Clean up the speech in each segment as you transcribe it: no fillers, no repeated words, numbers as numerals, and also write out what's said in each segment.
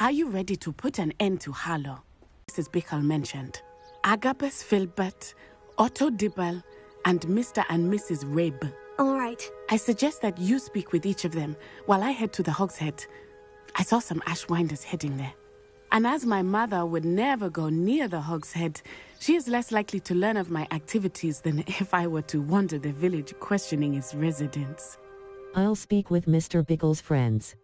Are you ready to put an end to Harlow? Mrs. Bickle mentioned Agabus Filbert, Otto Dibble, and Mr. and Mrs. Rabe. All right. I suggest that you speak with each of them while I head to the Hogshead. I saw some Ashwinders heading there. And as my mother would never go near the Hogshead, she is less likely to learn of my activities than if I were to wander the village questioning its residents. I'll speak with Mr. Bickle's friends.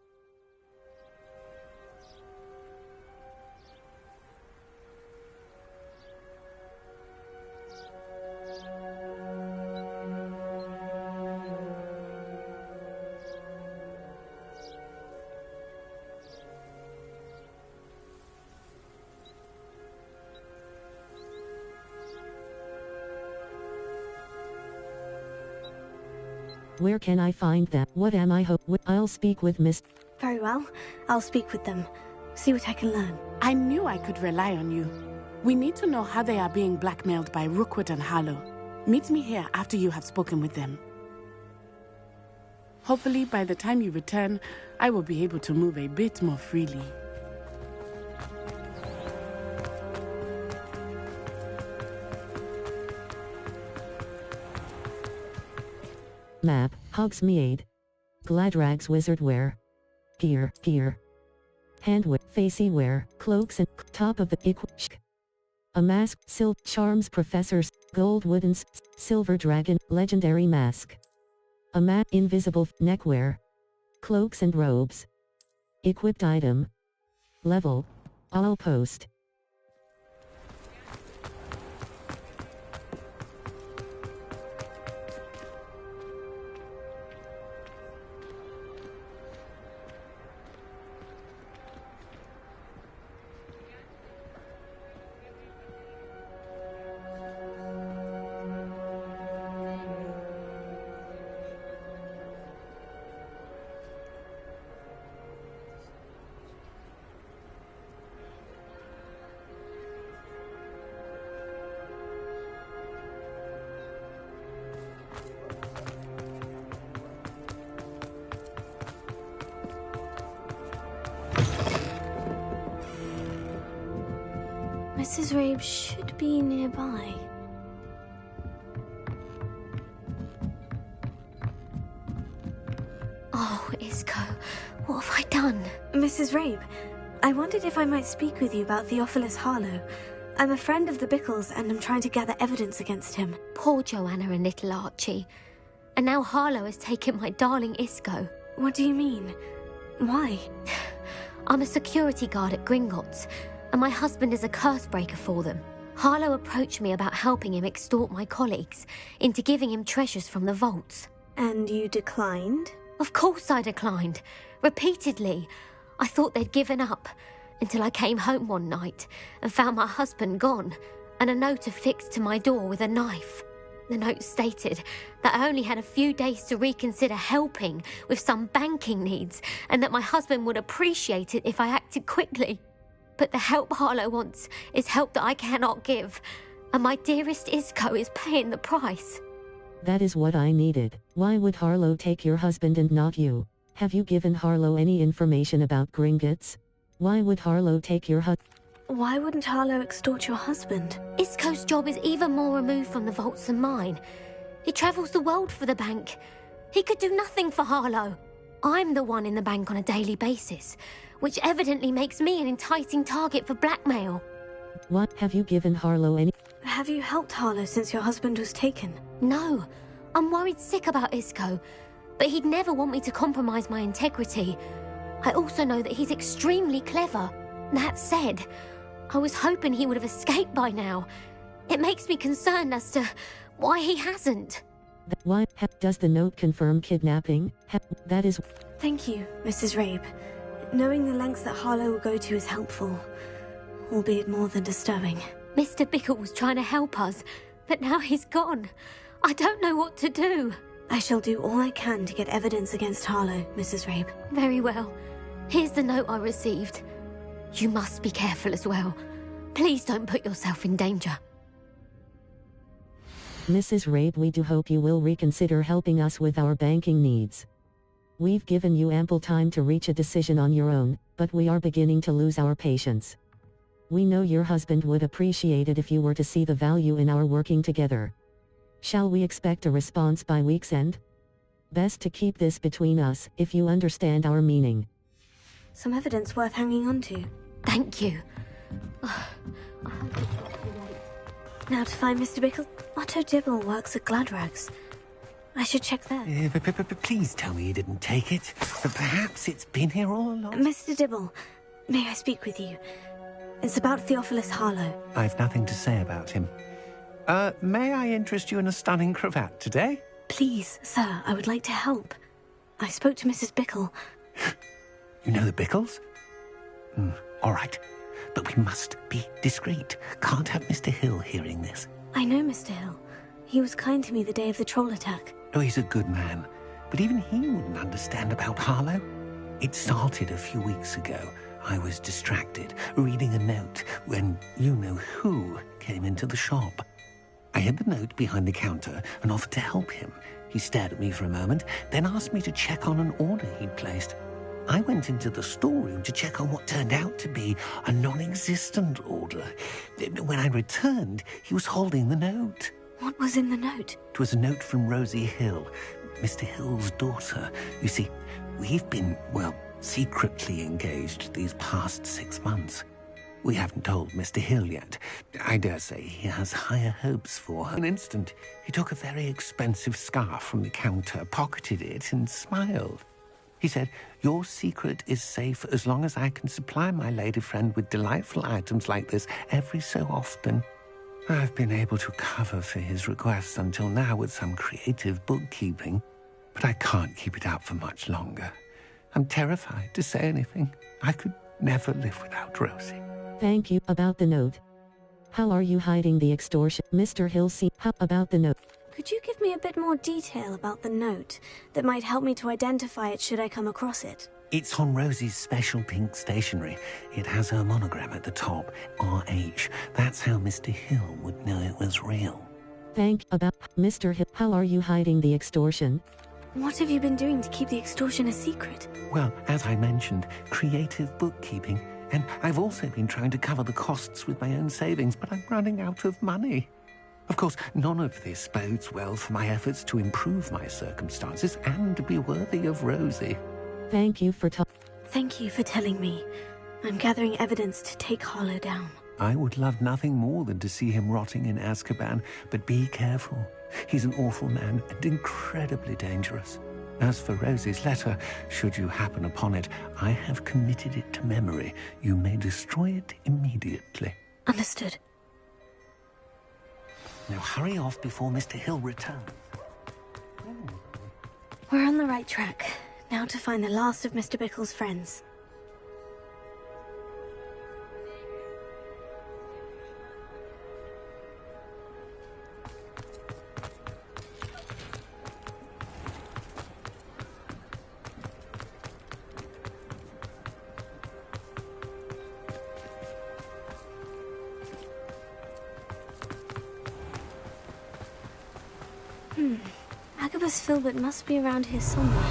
Where can I find them? What am I I'll speak with Miss... Very well. I'll speak with them. See what I can learn. I knew I could rely on you. We need to know how they are being blackmailed by Rookwood and Harlow. Meet me here after you have spoken with them. Hopefully, by the time you return, I will be able to move a bit more freely. Map, Hogsmeade. Gladrag's wizard wear. Gear. Handwear, facey wear, cloaks and top of the a mask, silk, charms professors, gold wooden, silver dragon, legendary mask. A mat, invisible, neckwear. Cloaks and robes. Equipped item. Level. All post. Mrs. Rabe should be nearby. Oh, Isco, what have I done? Mrs. Rabe, I wondered if I might speak with you about Theophilus Harlow. I'm a friend of the Bickles and I'm trying to gather evidence against him. Poor Joanna and little Archie. And now Harlow has taken my darling Isco. What do you mean? Why? I'm a security guard at Gringotts, and my husband is a curse breaker for them. Harlow approached me about helping him extort my colleagues into giving him treasures from the vaults. And you declined? Of course I declined. Repeatedly. I thought they'd given up, until I came home one night and found my husband gone, and a note affixed to my door with a knife. The note stated that I only had a few days to reconsider helping with some banking needs, and that my husband would appreciate it if I acted quickly. But the help Harlow wants is help that I cannot give, and my dearest Isco is paying the price. That is what I needed. Why would Harlow take your husband and not you? Have you given Harlow any information about Gringotts? Why would Harlow take your husband? Why wouldn't Harlow extort your husband? Isco's job is even more removed from the vaults than mine. He travels the world for the bank. He could do nothing for Harlow. I'm the one in the bank on a daily basis, which evidently makes me an enticing target for blackmail. What? Have you given Harlow any... Have you helped Harlow since your husband was taken? No. I'm worried sick about Isco, but he'd never want me to compromise my integrity. I also know that he's extremely clever. That said, I was hoping he would have escaped by now. It makes me concerned as to why he hasn't. Why? Does the note confirm kidnapping? That is... Thank you, Mrs. Rabe. Knowing the lengths that Harlow will go to is helpful, albeit more than disturbing. Mr. Bickle was trying to help us, but now he's gone. I don't know what to do. I shall do all I can to get evidence against Harlow, Mrs. Rabe. Very well. Here's the note I received. You must be careful as well. Please don't put yourself in danger. Mrs. Rabe, we do hope you will reconsider helping us with our banking needs. We've given you ample time to reach a decision on your own, but we are beginning to lose our patience. We know your husband would appreciate it if you were to see the value in our working together. Shall we expect a response by week's end? Best to keep this between us, if you understand our meaning. Some evidence worth hanging on to. Thank you. Now to find Mr. Bickle. Otto Dibble works at Gladrags. I should check there. Please tell me you didn't take it. Perhaps it's been here all along. Mr. Dibble, may I speak with you? It's about Theophilus Harlow. I've nothing to say about him. May I interest you in a stunning cravat today? Please, sir, I would like to help. I spoke to Mrs. Bickle. You know the Bickles? All right. But we must be discreet. Can't have Mr. Hill hearing this. I know Mr. Hill. He was kind to me the day of the troll attack. Oh, he's a good man. But even he wouldn't understand about Harlow. It started a few weeks ago. I was distracted, reading a note, when you-know-who came into the shop. I hid the note behind the counter and offered to help him. He stared at me for a moment, then asked me to check on an order he'd placed. I went into the storeroom to check on what turned out to be a non-existent order. When I returned, he was holding the note. What was in the note? It was a note from Rosie Hill, Mr. Hill's daughter. You see, we've been, secretly engaged these past 6 months. We haven't told Mr. Hill yet. I dare say he has higher hopes for her. In an instant, he took a very expensive scarf from the counter, pocketed it, and smiled. He said, "Your secret is safe as long as I can supply my lady friend with delightful items like this every so often." I've been able to cover for his requests until now with some creative bookkeeping, but I can't keep it up for much longer. I'm terrified to say anything. I could never live without Rosie. Thank you. About the note. How are you hiding the extortion? Mr. Hill, how about the note? Could you give me a bit more detail about the note that might help me to identify it should I come across it? It's on Rosie's special pink stationery. It has her monogram at the top, RH. That's how Mr. Hill would know it was real. About Mr. Hill. How are you hiding the extortion? What have you been doing to keep the extortion a secret? Well, as I mentioned, creative bookkeeping. And I've also been trying to cover the costs with my own savings, but I'm running out of money. Of course, none of this bodes well for my efforts to improve my circumstances and to be worthy of Rosie. Thank you for telling me. I'm gathering evidence to take Harlow down. I would love nothing more than to see him rotting in Azkaban, but be careful. He's an awful man and incredibly dangerous. As for Rosie's letter, should you happen upon it, I have committed it to memory. You may destroy it immediately. Understood. Now hurry off before Mr. Hill returns. We're on the right track. Now to find the last of Mr. Bickle's friends. Agabus Filbert must be around here somewhere.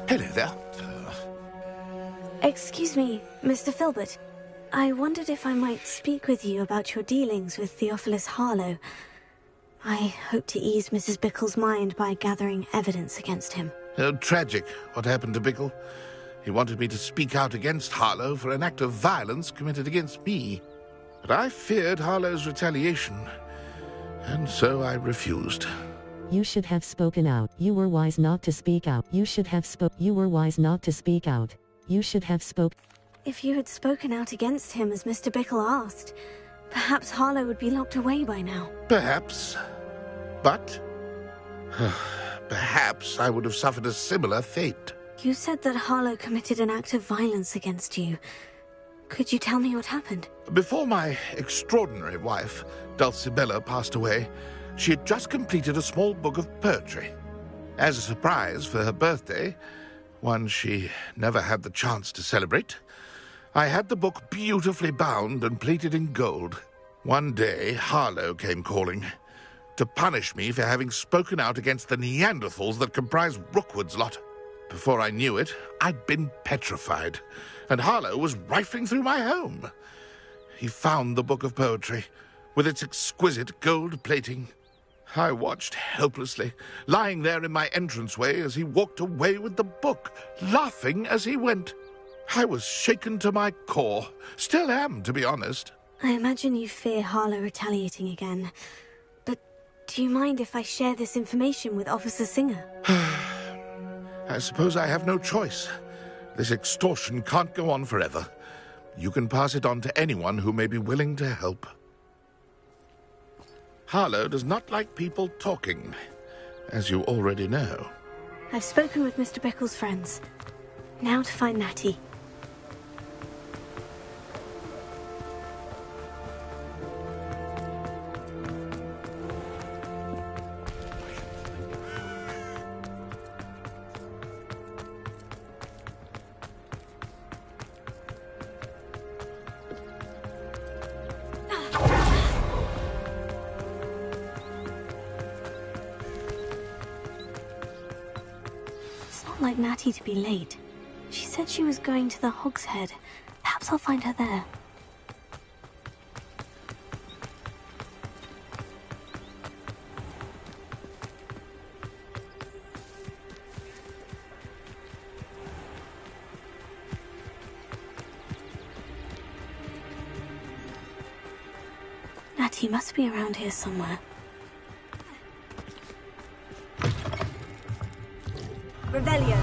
Hello there. Excuse me, Mr. Filbert. I wondered if I might speak with you about your dealings with Theophilus Harlow. I hope to ease Mrs. Bickle's mind by gathering evidence against him. Oh, tragic what happened to Bickle. He wanted me to speak out against Harlow for an act of violence committed against me. But I feared Harlow's retaliation, and so I refused. You should have spoken out. You were wise not to speak out. You were wise not to speak out. You should have If you had spoken out against him as Mr. Bickle asked, perhaps Harlow would be locked away by now. Perhaps. But perhaps I would have suffered a similar fate. You said that Harlow committed an act of violence against you. Could you tell me what happened? Before my extraordinary wife, Dulcibella, passed away, she had just completed a small book of poetry. As a surprise for her birthday, one she never had the chance to celebrate, I had the book beautifully bound and plated in gold. One day, Harlow came calling. to punish me for having spoken out against the Neanderthals that comprise Rookwood's lot. Before I knew it, I'd been petrified, and Harlow was rifling through my home. He found the book of poetry, with its exquisite gold plating. I watched helplessly, lying there in my entranceway as he walked away with the book, laughing as he went. I was shaken to my core. Still am, to be honest. I imagine you fear Harlow retaliating again. But do you mind if I share this information with Officer Singer? I suppose I have no choice. This extortion can't go on forever. You can pass it on to anyone who may be willing to help. Harlow does not like people talking, as you already know. I've spoken with Mr. Bickle's friends. Now to find Natty. Like Natty to be late. She said she was going to the Hog's Head. Perhaps I'll find her there. Natty must be around here somewhere. Revelio.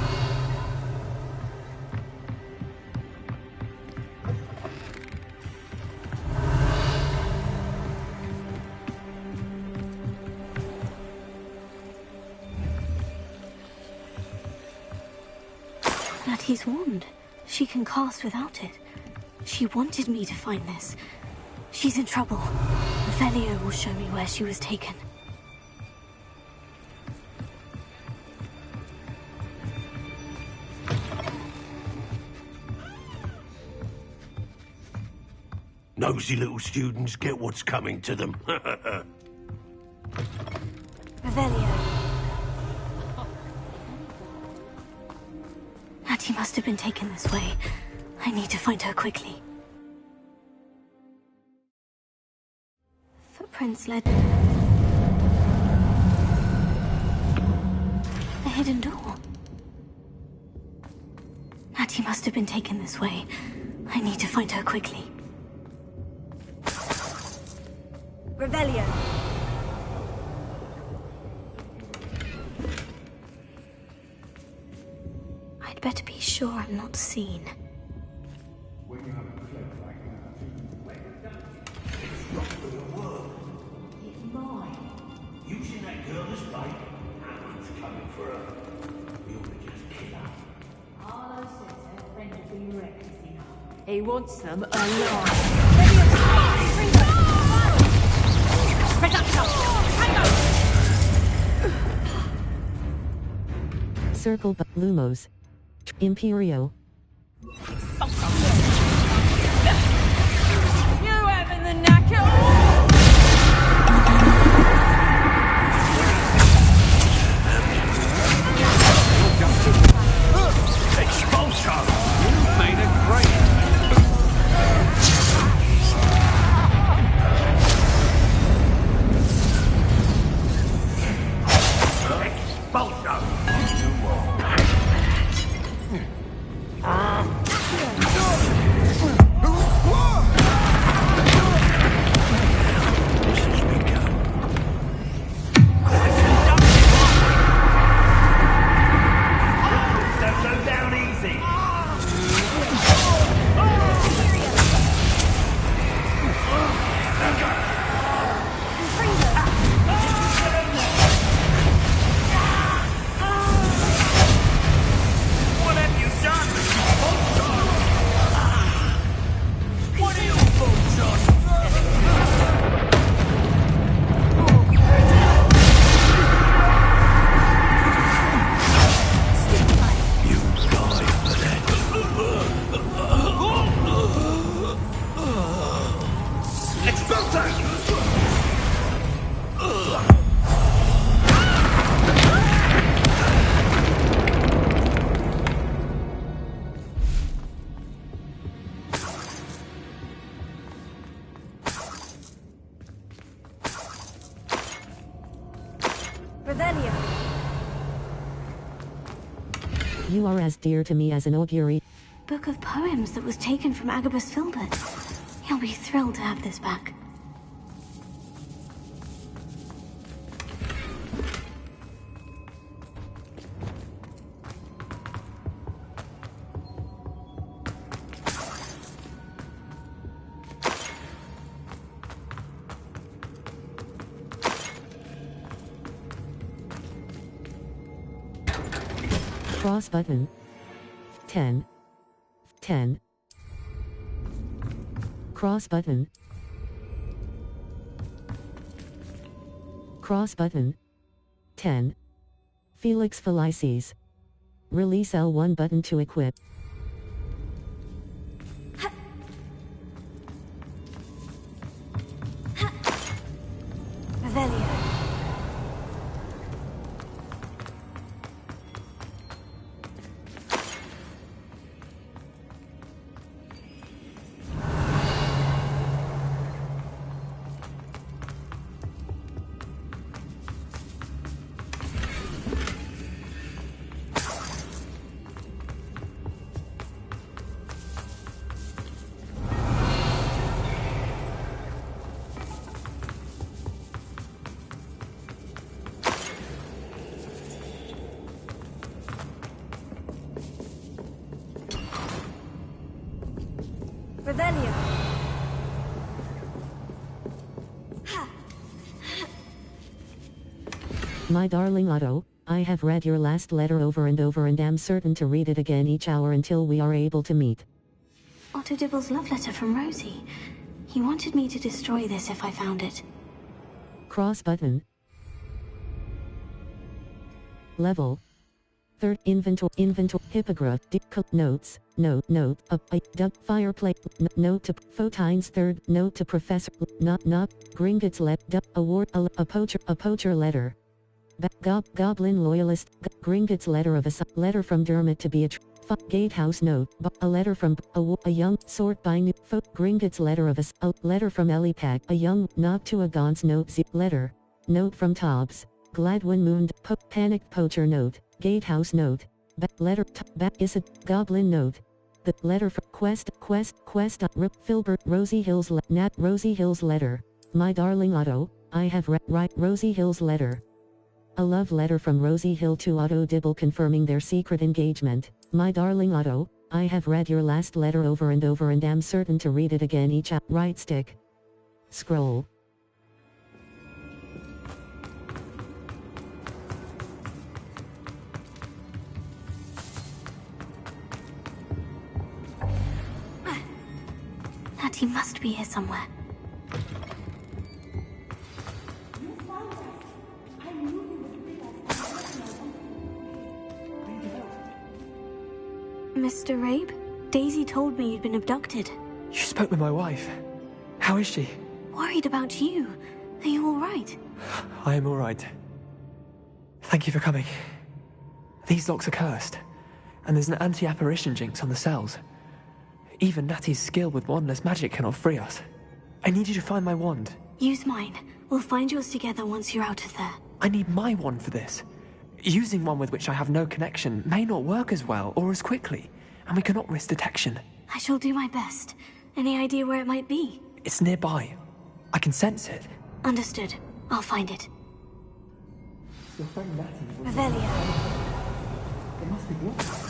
Natty's wand. She can cast without it. She wanted me to find this. She's in trouble. Revelio will show me where she was taken. Nosy little students get what's coming to them. Revelio. Natty must have been taken this way. I need to find her quickly. Footprints led... a hidden door. Natty must have been taken this way. I need to find her quickly. Revelio. I'd better be sure I'm not seen. Using that girl as bait, Aaron's coming for her. We ought to just kill her. Harlow says her friend will be reckless enough. He wants them alive. Circle Lumos. Imperio. You having the knacker? Expulso! You've made a great... Expulso! Expulso! Revelio. You are as dear to me as an augury. Book of poems that was taken from Agabus Filbert. He'll be thrilled to have this back. Cross button. 10. 10. Cross button. Cross button. 10. Felix Felices. Release L1 button to equip. Revelio. Revelio. My darling Otto, I have read your last letter over and over and am certain to read it again each hour until we are able to meet. Otto Dibble's love letter from Rosie. He wanted me to destroy this if I found it. Cross button. Level. Third inventory hippogriff notes note fireplace note to Photines third note to Professor not Gringotts award a poacher letter goblin loyalist Gringotts letter of a letter from Dermot to Beatrice Gatehouse note a letter from a young sort by new Gringotts letter of a letter from Elipack a young not to a Gaunt's note note from Tobbs Gladwin Moon panicked poacher note Gatehouse note. Letter. Is it goblin note? The letter for quest. Rip Filbert. Rosie Hill's Rosie Hill's letter. My darling Otto, I have read Rosie Hill's letter. A love letter from Rosie Hill to Otto Dibble confirming their secret engagement. My darling Otto, I have read your last letter over and over and am certain to read it again each right stick. Scroll. He must be here somewhere. Mr. Rabe, Daisy told me you'd been abducted. You spoke with my wife. How is she? Worried about you. Are you all right? I am all right. Thank you for coming. These locks are cursed, and there's an anti-apparition jinx on the cells. Even Natty's skill with wandless magic cannot free us. I need you to find my wand. Use mine. We'll find yours together once you're out of there. I need my wand for this. Using one with which I have no connection may not work as well or as quickly, and we cannot risk detection. I shall do my best. Any idea where it might be? It's nearby. I can sense it. Understood. I'll find it. Your friend Natty was... Revelio. It must be yours.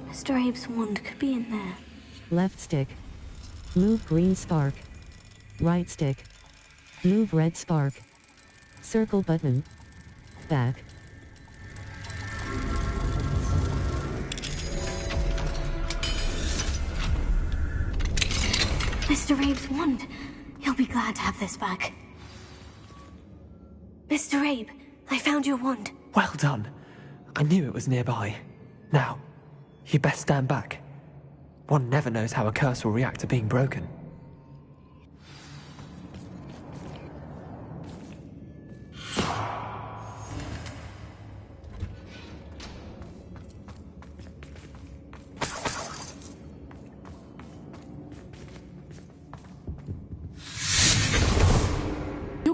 Mr. Abe's wand could be in there. Left stick. Move green spark. Right stick. Move red spark. Circle button. Back. Mr. Abe's wand. He'll be glad to have this back. Mr. Abe, I found your wand. Well done. I knew it was nearby. Now, you best stand back. One never knows how a curse will react to being broken.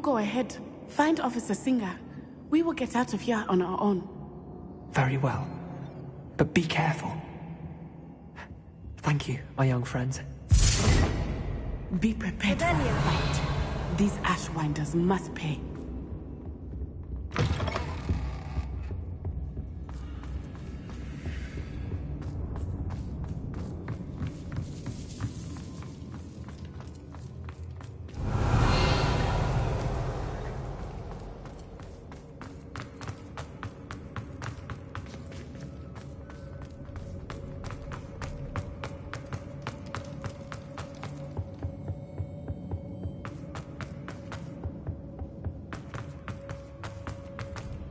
go ahead. Find Officer Singer. We will get out of here on our own. Very well. But be careful. Thank you, my young friends. Be prepared for a fight. These Ashwinders must pay.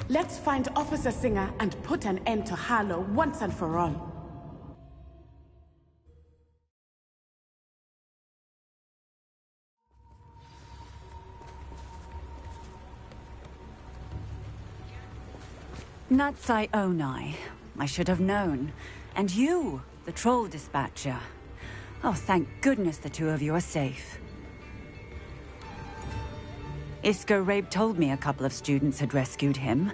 Let's find Officer Singer and put an end to Harlow once and for all. Natsai Onai. I should have known. And you, the troll dispatcher. Oh, thank goodness the two of you are safe. Isco Rabe told me a couple of students had rescued him.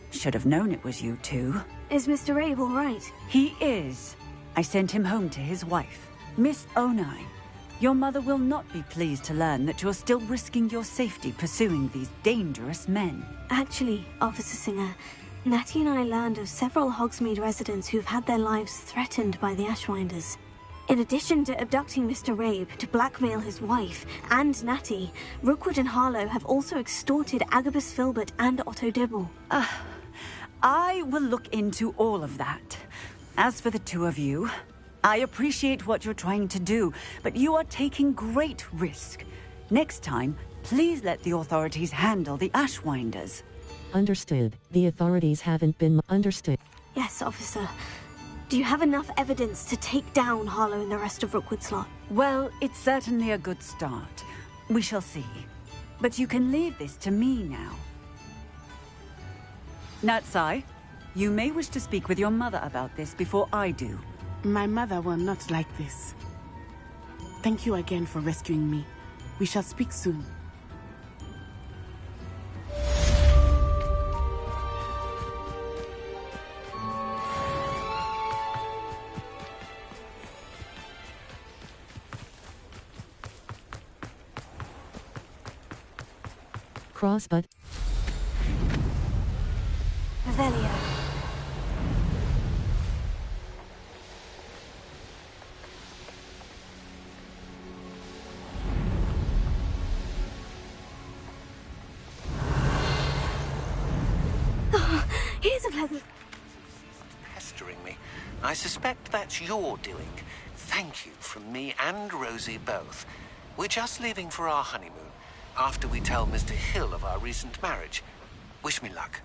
Should have known it was you two. Is Mr. Rabe all right? He is. I sent him home to his wife, Miss Onai. Your mother will not be pleased to learn that you're still risking your safety pursuing these dangerous men. Actually, Officer Singer, Natty and I learned of several Hogsmeade residents who've had their lives threatened by the Ashwinders. In addition to abducting Mr. Rabe to blackmail his wife and Natty, Rookwood and Harlow have also extorted Agabus Filbert and Otto Dibble. I will look into all of that. As for the two of you, I appreciate what you're trying to do, but you are taking great risk. Next time, please let the authorities handle the Ashwinders. Understood. The authorities haven't been understood. Yes, officer. Do you have enough evidence to take down Harlow and the rest of Rookwood's lot? Well, it's certainly a good start. We shall see. But you can leave this to me now. Natsai, you may wish to speak with your mother about this before I do. My mother will not like this. Thank you again for rescuing me. We shall speak soon. Crossbutt. Revelio. Oh, here's a pleasant... Pestering me. I suspect that's your doing. Thank you from me and Rosie both. We're just leaving for our honeymoon, after we tell Mr. Hill of our recent marriage. Wish me luck.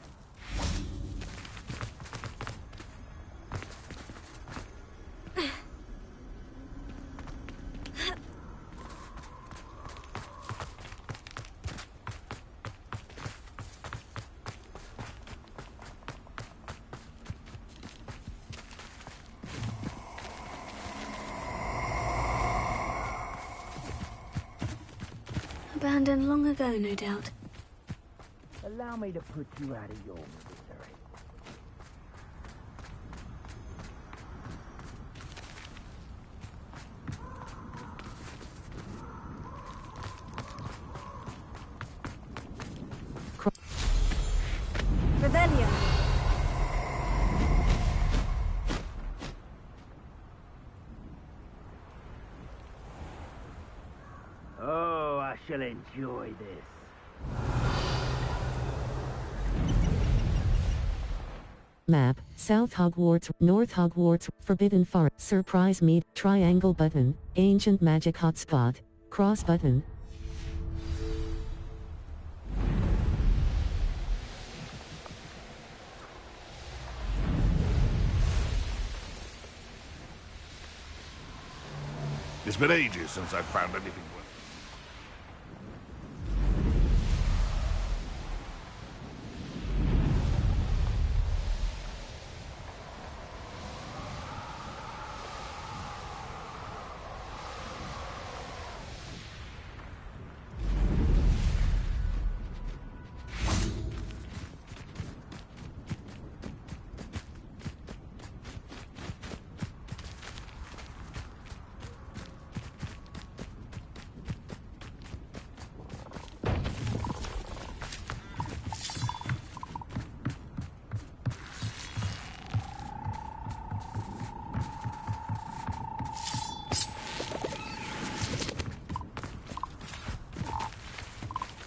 Abandoned long ago, no doubt. Allow me to put you out of your misery. Revelio. Oh, I shall enjoy this. Map, South Hogwarts, North Hogwarts, Forbidden Forest, Surprise Meet, Triangle button, Ancient Magic Hotspot, Cross button. It's been ages since I've found anything worth.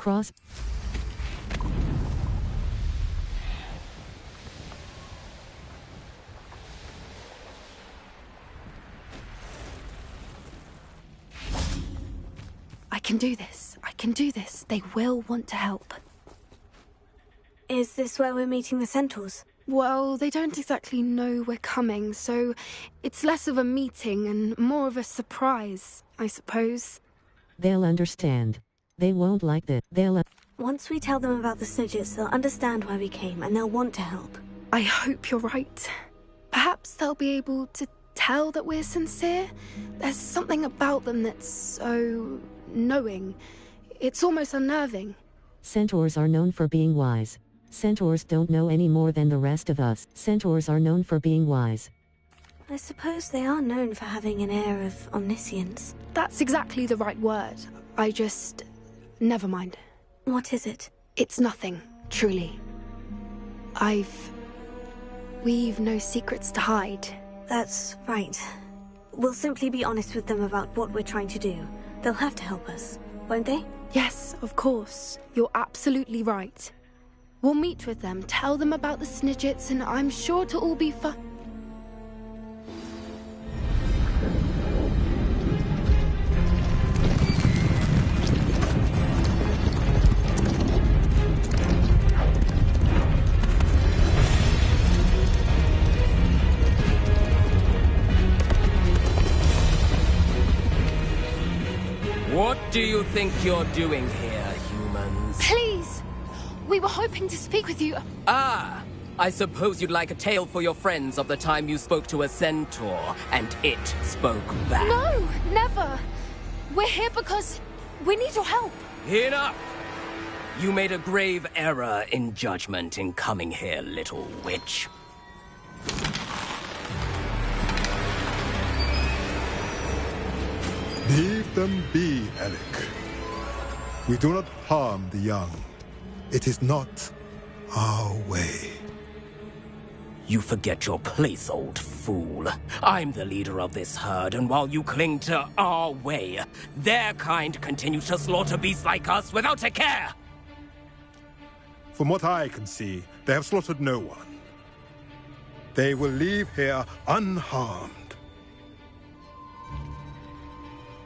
Cross. I can do this. I can do this. They will want to help. Is this where we're meeting the centaurs? Well, they don't exactly know we're coming, so it's less of a meeting and more of a surprise, I suppose. They'll understand. They won't like that. Once we tell them about the Snidgets, they'll understand why we came and they'll want to help. I hope you're right. Perhaps they'll be able to tell that we're sincere. There's something about them that's so knowing. It's almost unnerving. Centaurs are known for being wise. Centaurs don't know any more than the rest of us. Centaurs are known for being wise. I suppose they are known for having an air of omniscience. That's exactly the right word. Never mind. What is it? It's nothing, truly. We've no secrets to hide. That's right. We'll simply be honest with them about what we're trying to do. They'll have to help us, won't they? Yes, of course. You're absolutely right. We'll meet with them, tell them about the Snidgets, and I'm sure it'll all be fun. What do you think you're doing here, humans? Please! We were hoping to speak with you. Ah! I suppose you'd like a tale for your friends of the time you spoke to a centaur, and it spoke back. No, never! We're here because we need your help. Enough! You made a grave error in judgment in coming here, little witch. Leave them be, Alec. We do not harm the young. It is not our way. You forget your place, old fool. I'm the leader of this herd, and while you cling to our way, their kind continue to slaughter beasts like us without a care! From what I can see, they have slaughtered no one. They will leave here unharmed.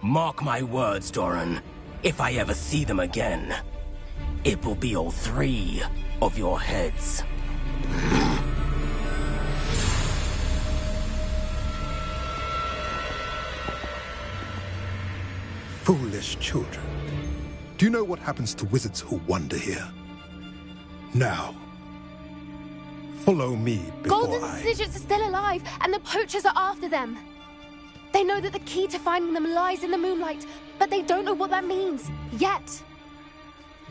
Mark my words, Doran. If I ever see them again, it will be all 3 of your heads. Foolish children. Do you know what happens to wizards who wander here? Now, follow me before Golden Snidgets are still alive, and the poachers are after them. They know that the key to finding them lies in the moonlight, but they don't know what that means, yet.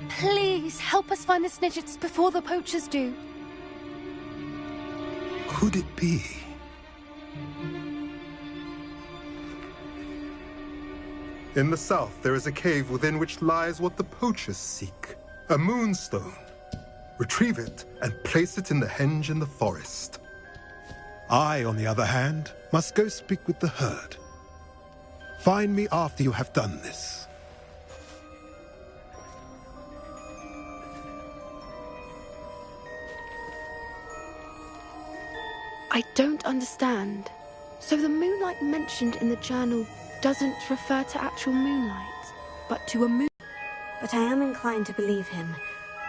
Please, help us find the Snidgets before the poachers do. Could it be? In the south, there is a cave within which lies what the poachers seek. A moonstone. Retrieve it and place it in the henge in the forest. I, on the other hand, must go speak with the herd. Find me after you have done this. I don't understand. So the moonlight mentioned in the journal doesn't refer to actual moonlight, but to a moon. But I am inclined to believe him,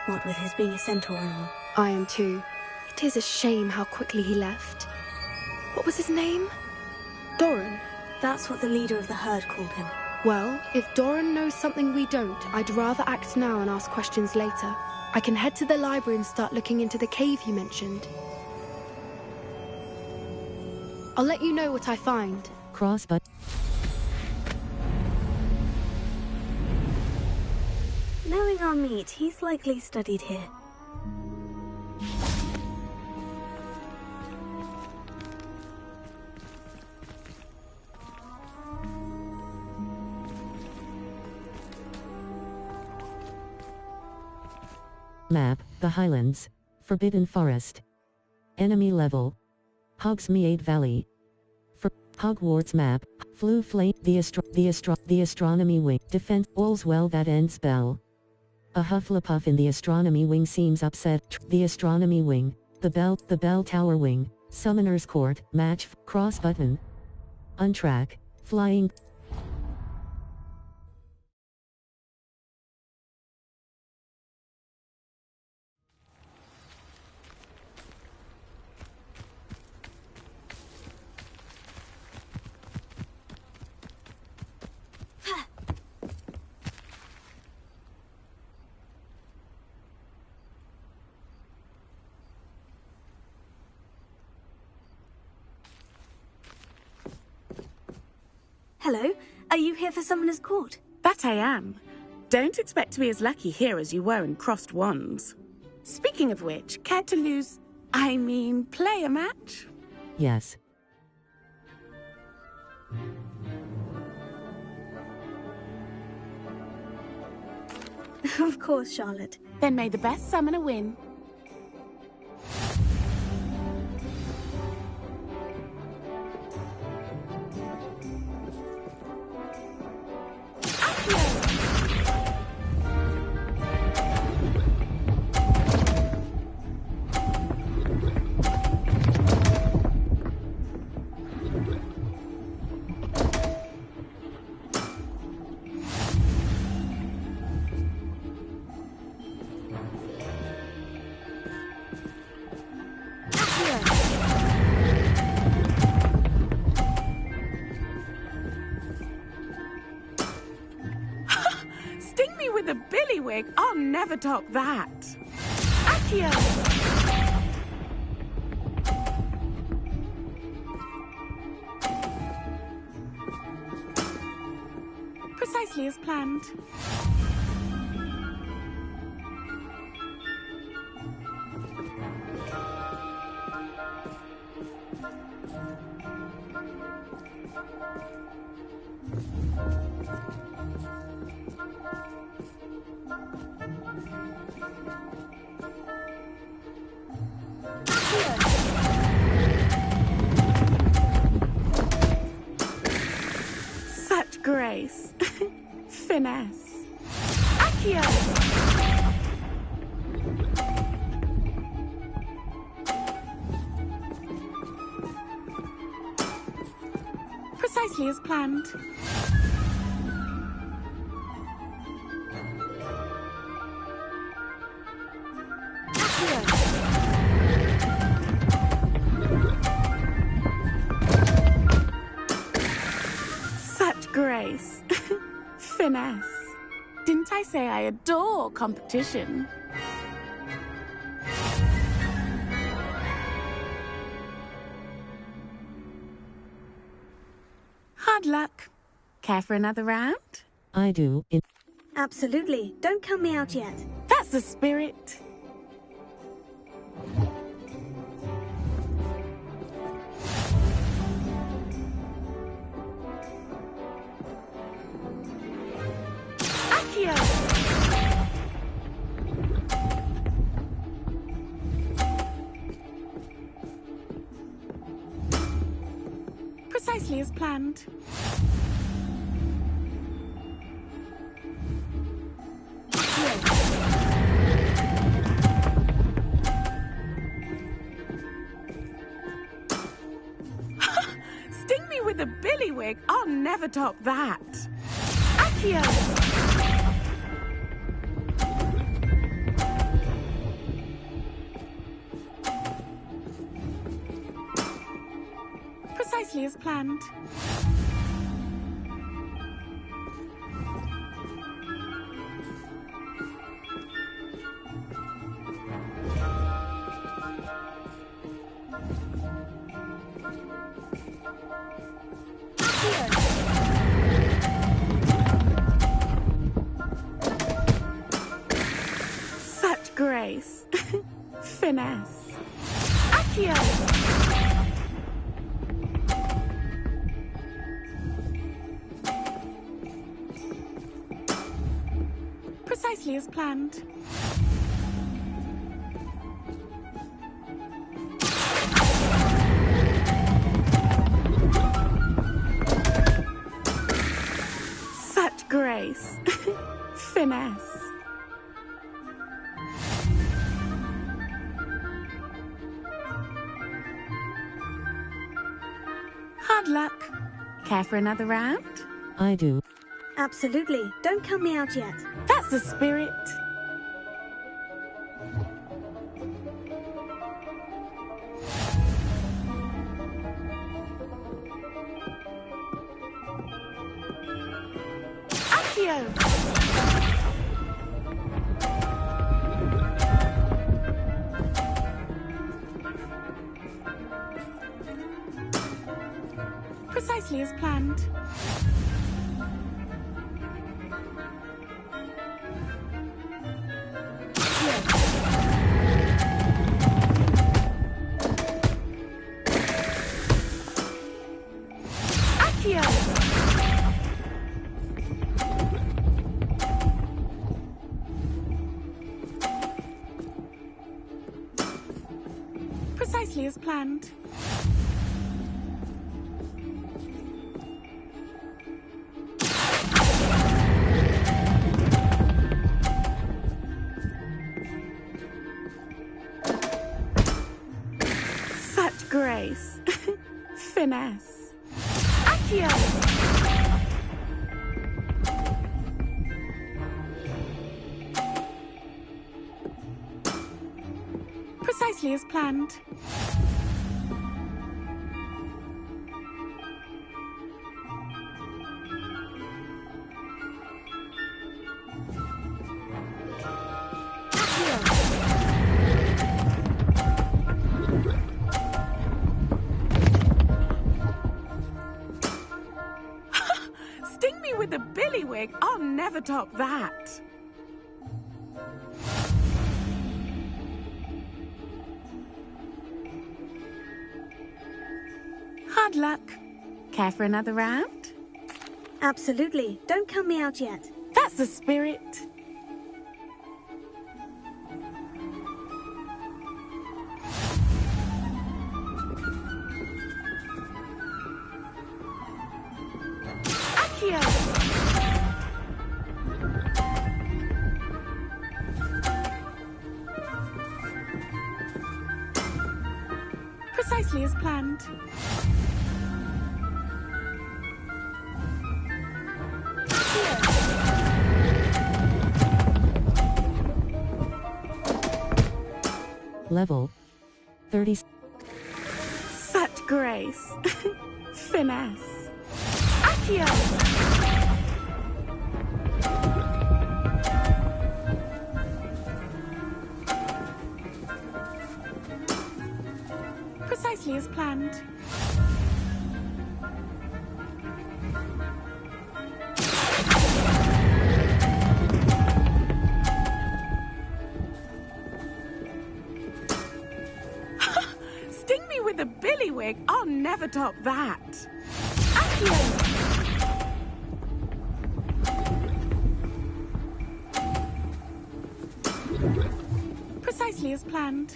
what with his being a centaur and all. I am too. It is a shame how quickly he left. What was his name? Doran. That's what the leader of the herd called him. Well, if Doran knows something we don't, I'd rather act now and ask questions later. I can head to the library and start looking into the cave you mentioned. I'll let you know what I find. Crossbutt. Knowing our meat, he's likely studied here. Map, the Highlands. Forbidden Forest. Enemy level. Hogsmeade Valley. For Hogwarts map. Flue flame. The astronomy wing. Defense. All's well that ends well. A Hufflepuff in the astronomy wing seems upset. The astronomy wing. The bell tower wing. Summoner's court. Match. Cross button. Untrack. Flying. Hello, are you here for Summoner's Court? That I am. Don't expect to be as lucky here as you were in Crossed Wands. Speaking of which, care to play a match? Yes. Of course, Charlotte. Then may the best summoner win. The billywig, I'll never top that. Accio! Precisely as planned. Such grace. Finesse. Accio! Precisely as planned. Such grace. Finesse. Didn't I say I adore competition? Hard luck. Care for another round? I do. Absolutely. Don't count me out yet. That's the spirit. Accio! Precisely as planned. Sting me with a billywig, I'll never top that. Accio! Precisely as planned. Such grace. Finesse. Accio! Precisely as planned. Such grace. Finesse. Hard luck. Care for another round? I do. Absolutely. Don't count me out yet. That's the spirit. Accio! Precisely as planned. Accio! Precisely as planned. Such grace. Finesse. Accio! Precisely as planned. Sting me with a billywig. I'll never top that. Hard luck. Care for another round? Absolutely. Don't count me out yet. That's the spirit. Accio! Precisely as planned. Level 30. Such grace. Finesse. Accio! Precisely as planned. Sting me with a billywig. I'll never top that. Accio! Precisely as planned.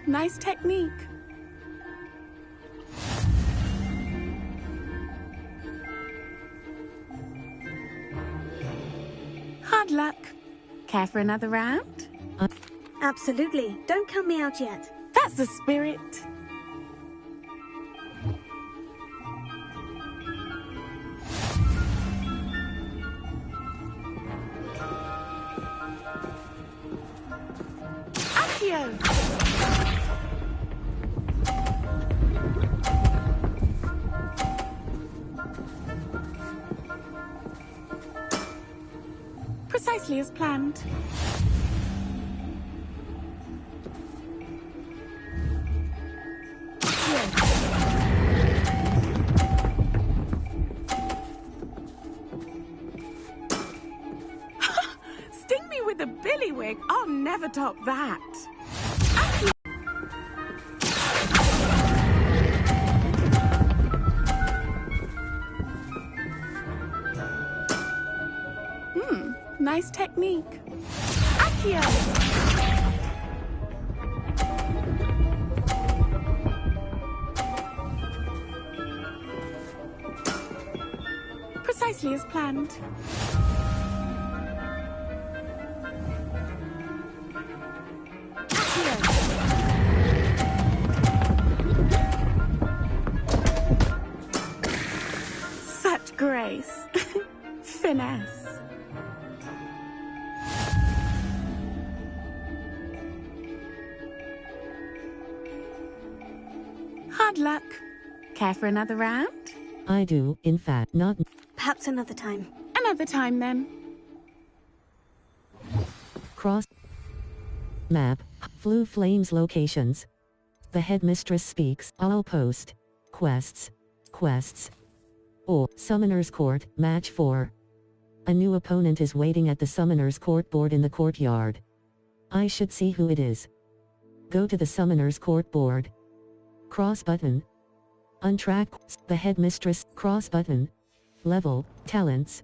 Nice technique. Hard luck. Care for another round? Absolutely. Don't count me out yet. That's the spirit. Accio! Precisely as planned. Sting me with a billywig. I'll never top that. Nice technique. Accio! precisely as planned. Such grace. Finesse. Hard luck. Care for another round? I do, in fact, not. Perhaps another time. Another time, then. Cross. Map. Flu Flames locations. The headmistress speaks. I'll post. Quests. Quests. Or, Summoner's Court, Match 4. A new opponent is waiting at the Summoner's Court board in the courtyard. I should see who it is. Go to the Summoner's Court board. Cross button. Untrack. The headmistress. Cross button. Level. Talents.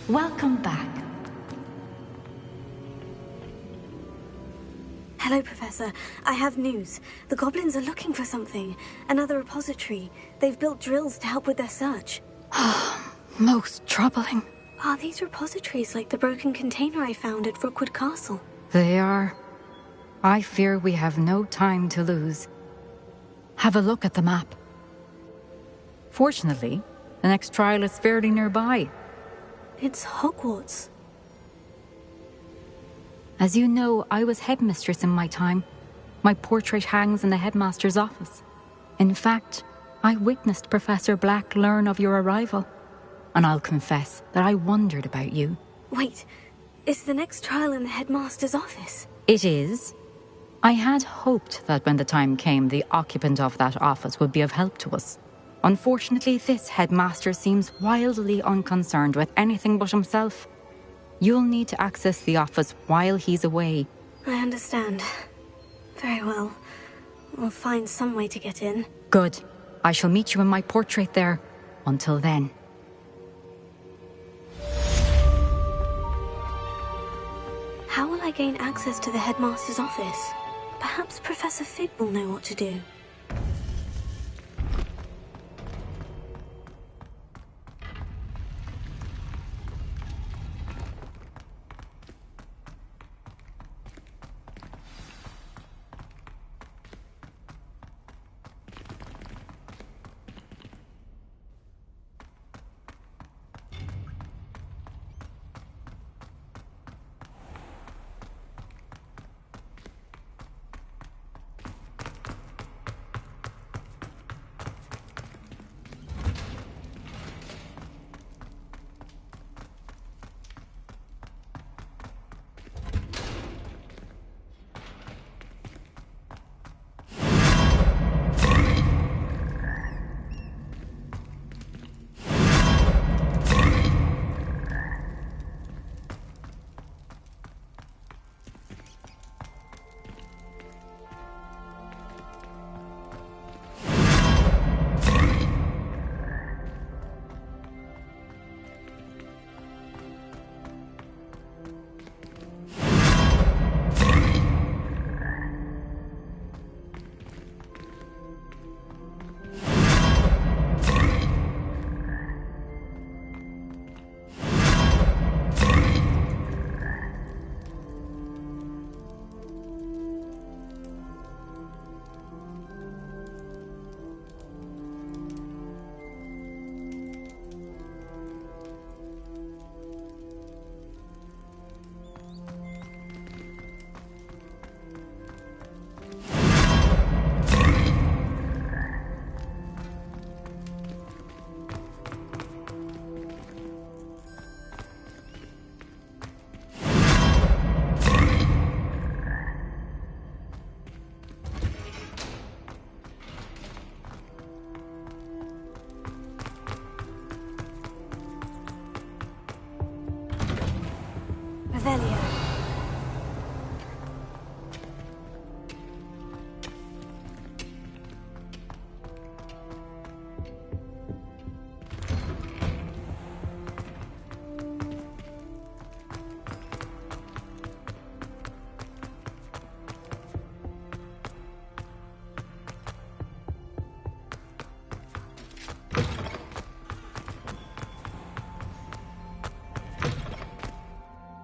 Welcome back. Hello, Professor. I have news. The goblins are looking for something. Another repository. They've built drills to help with their search. Most troubling. Are these repositories like the broken container I found at Rookwood Castle? They are. I fear we have no time to lose. Have a look at the map. Fortunately, the next trial is fairly nearby. It's Hogwarts. As you know, I was headmistress in my time. My portrait hangs in the headmaster's office. In fact, I witnessed Professor Black learn of your arrival. And I'll confess that I wondered about you. Wait, is the next trial in the headmaster's office? It is. I had hoped that when the time came, the occupant of that office would be of help to us. Unfortunately, this headmaster seems wildly unconcerned with anything but himself. You'll need to access the office while he's away. I understand. Very well. We'll find some way to get in. Good. I shall meet you in my portrait there. Until then. How will I gain access to the headmaster's office? Perhaps Professor Fig will know what to do.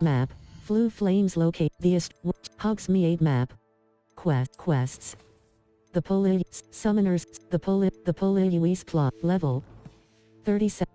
Map. Flue flames locate the Hogsmeade map. Quests. The Summoners. The Poliuis plot. Level 37.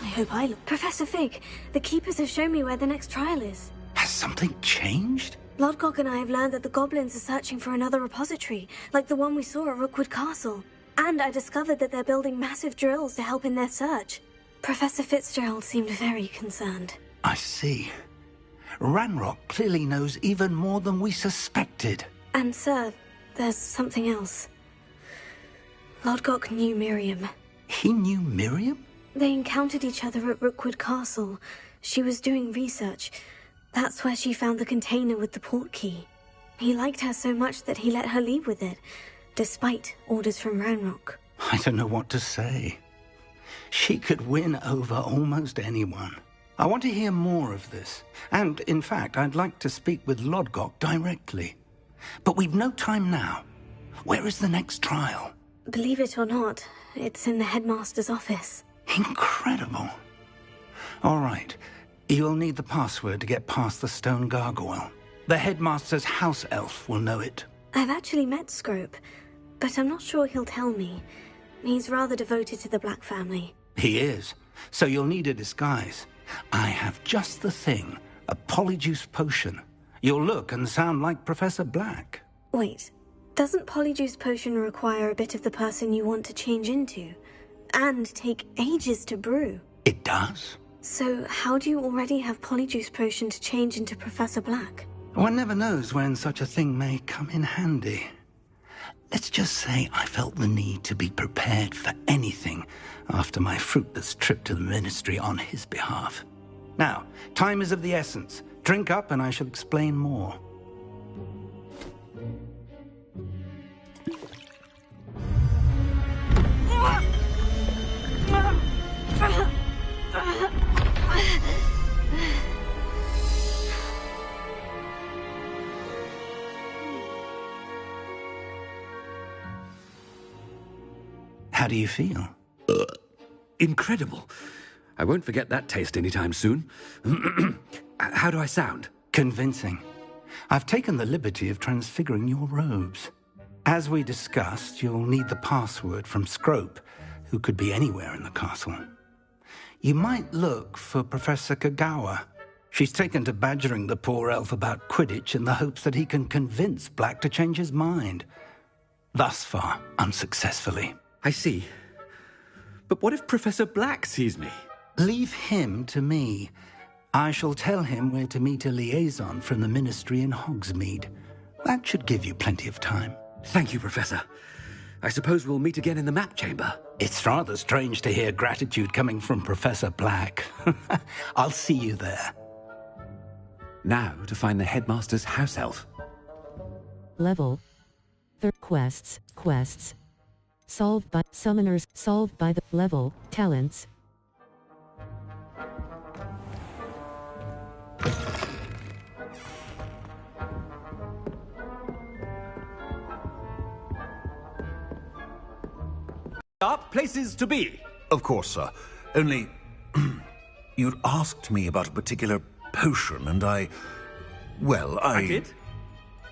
I hope I look. Professor Fig, the Keepers have shown me where the next trial is. Has something changed? Lodgok and I have learned that the goblins are searching for another repository, like the one we saw at Rookwood Castle. And I discovered that they're building massive drills to help in their search. Professor Fitzgerald seemed very concerned. I see. Ranrock clearly knows even more than we suspected. And sir, there's something else. Lodgok knew Miriam. He knew Miriam? They encountered each other at Rookwood Castle. She was doing research. That's where she found the container with the port key. He liked her so much that he let her leave with it, despite orders from Ranrock. I don't know what to say. She could win over almost anyone. I want to hear more of this. And, in fact, I'd like to speak with Lodgok directly. But we've no time now. Where is the next trial? Believe it or not, it's in the headmaster's office. Incredible. All right. You'll need the password to get past the stone gargoyle. The headmaster's house elf will know it. I've actually met Scrope, but I'm not sure he'll tell me. He's rather devoted to the Black family. He is. So you'll need a disguise. I have just the thing. A polyjuice potion. You'll look and sound like Professor Black. Wait, doesn't polyjuice potion require a bit of the person you want to change into? And take ages to brew? It does. So how do you already have polyjuice potion to change into Professor Black? One never knows when such a thing may come in handy. Let's just say I felt the need to be prepared for anything after my fruitless trip to the Ministry on his behalf. Now, time is of the essence. Drink up and I shall explain more. How do you feel? Incredible. I won't forget that taste anytime soon. How do I sound? Convincing. I've taken the liberty of transfiguring your robes. As we discussed, you'll need the password from Scrope, who could be anywhere in the castle. You might look for Professor Kagawa. She's taken to badgering the poor elf about Quidditch in the hopes that he can convince Black to change his mind. Thus far, unsuccessfully. I see. But what if Professor Black sees me? Leave him to me. I shall tell him where to meet a liaison from the Ministry in Hogsmeade. That should give you plenty of time. Thank you, Professor. I suppose we'll meet again in the map chamber. It's rather strange to hear gratitude coming from Professor Black. I'll see you there. Now to find the headmaster's house elf. Level. Quests. Solved by summoners. Solved by the level. Talents. Sharp places to be. Of course, sir. Only, you'd asked me about a particular potion, and I did?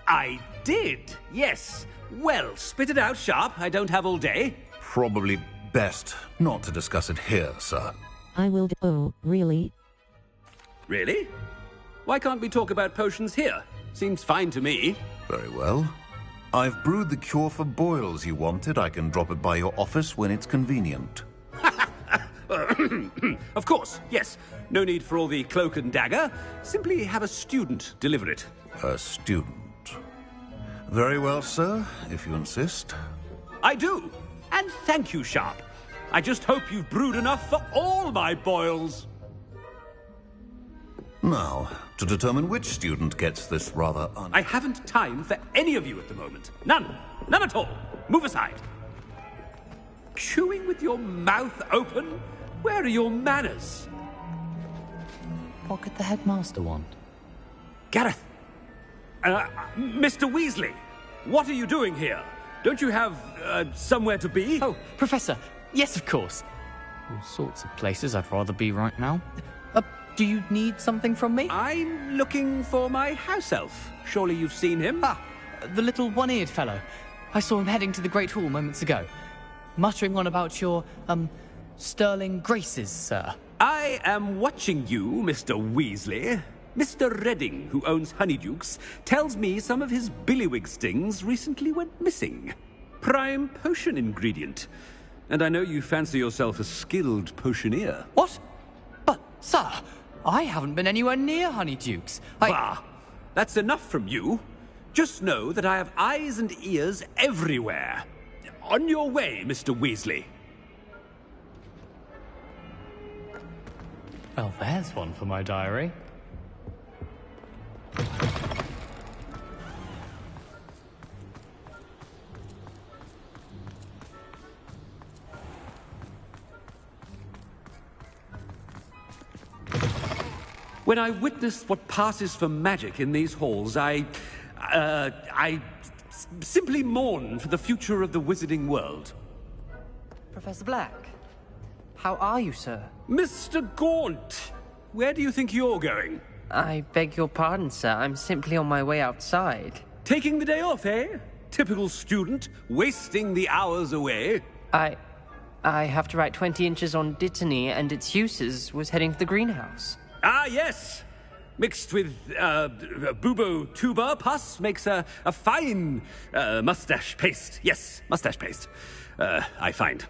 I did, yes. Well, spit it out, Sharp. I don't have all day. Probably best not to discuss it here, sir. I will. Oh, really? Really? Why can't we talk about potions here? Seems fine to me. Very well. I've brewed the cure for boils you wanted. I can drop it by your office when it's convenient. Of course, yes. No need for all the cloak and dagger. Simply have a student deliver it. A student? Very well, sir, if you insist. I do. And thank you, Sharp. I just hope you've brewed enough for all my boils. Now, to determine which student gets this rather I haven't time for any of you at the moment. None. None at all. Move aside. Chewing with your mouth open? Where are your manners? What could the headmaster want? Gareth! Mr. Weasley, what are you doing here? Don't you have, somewhere to be? Oh, Professor, yes, of course. All sorts of places I'd rather be right now. Do you need something from me? I'm looking for my house elf. Surely you've seen him? Ah, the little one-eared fellow. I saw him heading to the Great Hall moments ago. Muttering on about your, sterling graces, sir. I am watching you, Mr. Weasley. Mr. Redding, who owns Honeydukes, tells me some of his billywig stings recently went missing. Prime potion ingredient. And I know you fancy yourself a skilled potioneer. What? But, sir, I haven't been anywhere near Honeydukes. Bah! That's enough from you. Just know that I have eyes and ears everywhere. On your way, Mr. Weasley. Well, there's one for my diary. When I witness what passes for magic in these halls, I simply mourn for the future of the wizarding world. Professor Black, how are you, sir? Mr. Gaunt, where do you think you're going? I beg your pardon, sir. I'm simply on my way outside. Taking the day off, eh? Typical student, wasting the hours away. I have to write 20 inches on Dittany and its uses. Was heading to the greenhouse. Ah, yes. Mixed with bubo tuber pus makes a fine mustache paste. Yes, mustache paste. I find.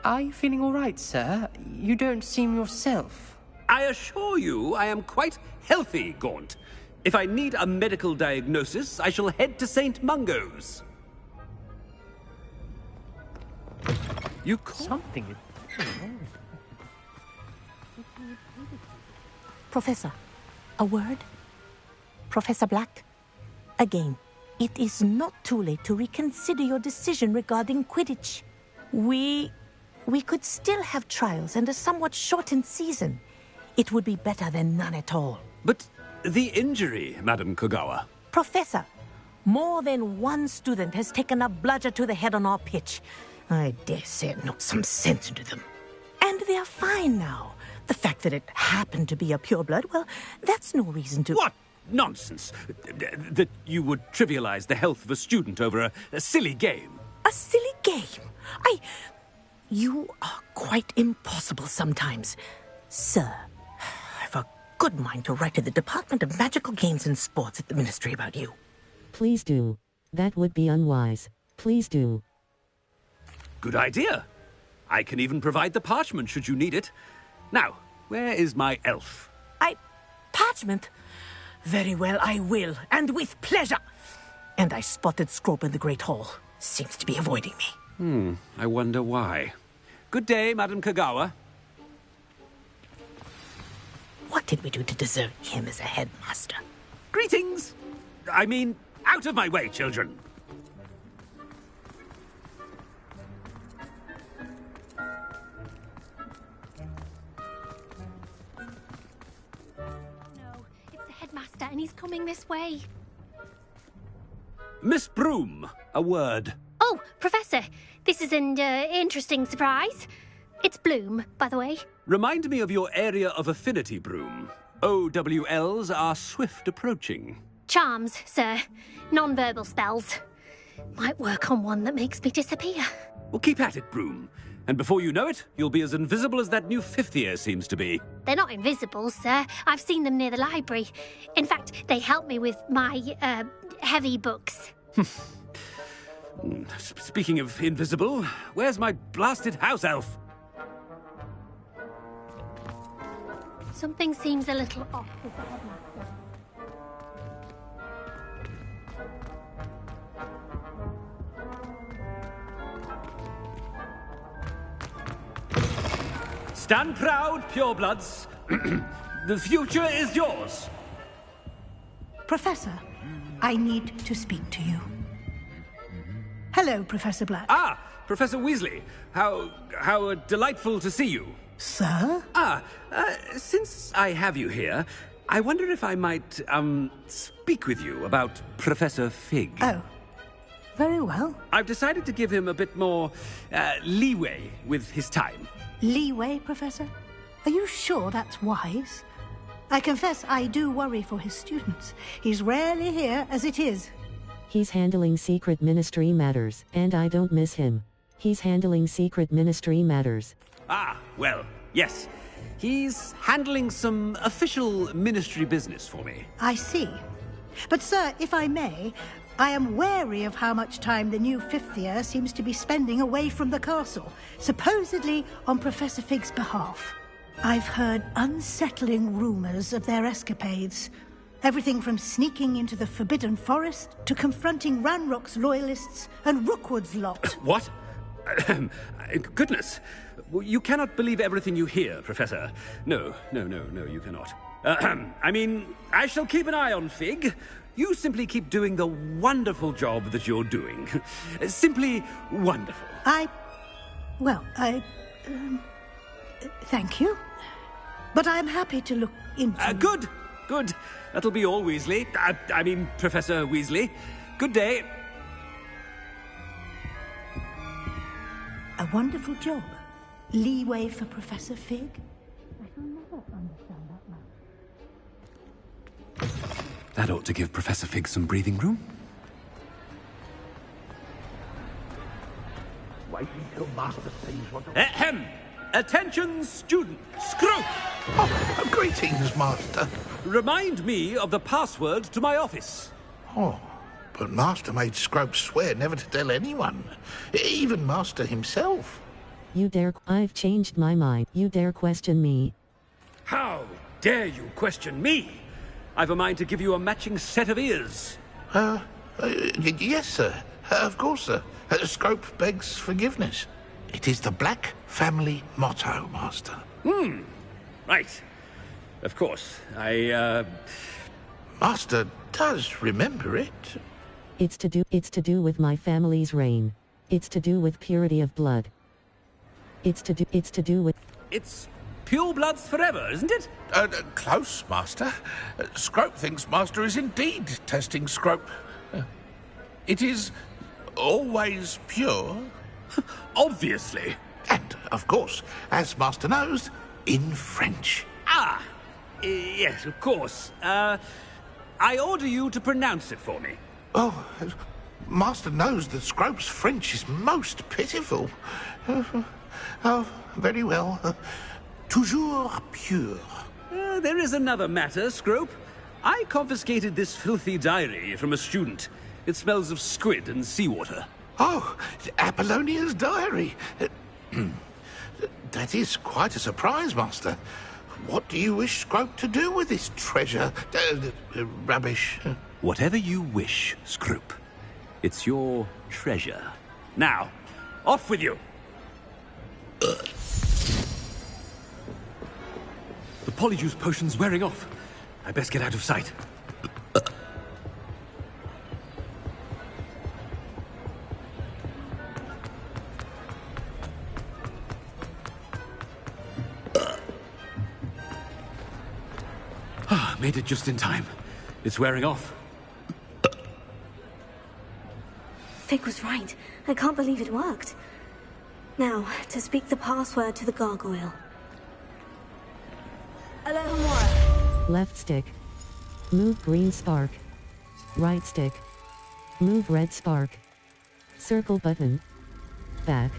Are you feeling all right, sir? You don't seem yourself. I assure you I am quite healthy, Gaunt. If I need a medical diagnosis, I shall head to St. Mungo's. You call something. Professor, a word? Professor Black, again, it is not too late to reconsider your decision regarding Quidditch. We could still have trials and a somewhat shortened season. It would be better than none at all. But the injury, Madam Kogawa. Professor, more than one student has taken a bludger to the head on our pitch. I dare say it knocked some sense into them. And they are fine now. The fact that it happened to be a pureblood, well, that's no reason to... What nonsense! That you would trivialize the health of a student over a silly game. A silly game? You are quite impossible sometimes. Sir, I've a good mind to write to the Department of Magical Games and Sports at the Ministry about you. Please do. That would be unwise. Please do. Good idea. I can even provide the parchment should you need it. Now, where is my elf? Parchment? Very well, I will, and with pleasure. And I spotted Scrope in the Great Hall. Seems to be avoiding me. I wonder why. Good day, Madam Kagawa. What did we do to deserve him as a headmaster? Greetings! I mean, out of my way, children! Headmaster, and he's coming this way. Miss Broom, a word. Oh, Professor, this is an interesting surprise. It's Bloom, by the way. Remind me of your area of affinity, Broom. OWLs are swift approaching. Charms, sir. Non-verbal spells. Might work on one that makes me disappear. Well, keep at it, Broom. And before you know it, you'll be as invisible as that new fifth year seems to be. They're not invisible, sir. I've seen them near the library. In fact, they help me with my, heavy books. Speaking of invisible, where's my blasted house elf? Something seems a little off with the headmaster. Stand proud, purebloods. The future is yours. Professor, I need to speak to you. Hello, Professor Black. Ah, Professor Weasley. How delightful to see you. Sir? Since I have you here, I wonder if I might, speak with you about Professor Fig. Oh, very well. I've decided to give him a bit more, leeway with his time. Leeway, Professor? Are you sure that's wise? I confess I do worry for his students. He's rarely here as it is. He's handling secret ministry matters, and I don't miss him. He's handling secret ministry matters. Ah, well, yes. He's handling some official ministry business for me. I see. But, sir, if I may, I am wary of how much time the new fifth year seems to be spending away from the castle, supposedly on Professor Fig's behalf. I've heard unsettling rumors of their escapades. Everything from sneaking into the Forbidden Forest to confronting Ranrock's loyalists and Rookwood's lot. What? Goodness. You cannot believe everything you hear, Professor. No, you cannot. I mean, I shall keep an eye on Fig. You simply keep doing the wonderful job that you're doing. Simply wonderful. Thank you. But I'm happy to look into... Good. That'll be all, Weasley. I mean, Professor Weasley. Good day. A wonderful job. Leeway for Professor Fig? I shall never understand that man. That ought to give Professor Fig some breathing room. Wait until Master sees what... Ahem! Attention, student! Scrope! Oh, greetings, Master. Remind me of the password to my office. Oh, but Master made Scrope swear never to tell anyone. Even Master himself. You dare... I've changed my mind. You dare question me. How dare you question me? I've a mind to give you a matching set of ears. Yes, sir. Of course, sir. Scrope begs forgiveness. It is the Black family motto, Master. Right. Of course. Master does remember it. It's to do with my family's reign. It's to do with purity of blood. It's to do with... It's pure bloods forever, isn't it? Close, Master. Scrope thinks Master is indeed testing Scrope. It is always pure. Obviously. And, of course, as Master knows, in French. Yes, of course. I order you to pronounce it for me. Oh, Master knows that Scrope's French is most pitiful. Oh, very well. Toujours pure. there is another matter, Scrope. I confiscated this filthy diary from a student. It smells of squid and seawater. Oh, Apollonia's diary. That is quite a surprise, Master. What do you wish Scrope to do with this treasure? Rubbish. Whatever you wish, Scrope. It's your treasure. Now, off with you! The polyjuice potion's wearing off. I best get out of sight. Made it just in time. It's wearing off. Fig was right. I can't believe it worked. Now, to speak the password to the gargoyle. Alohomora. Left stick. Move green spark. Right stick. Move red spark. Circle button. Back.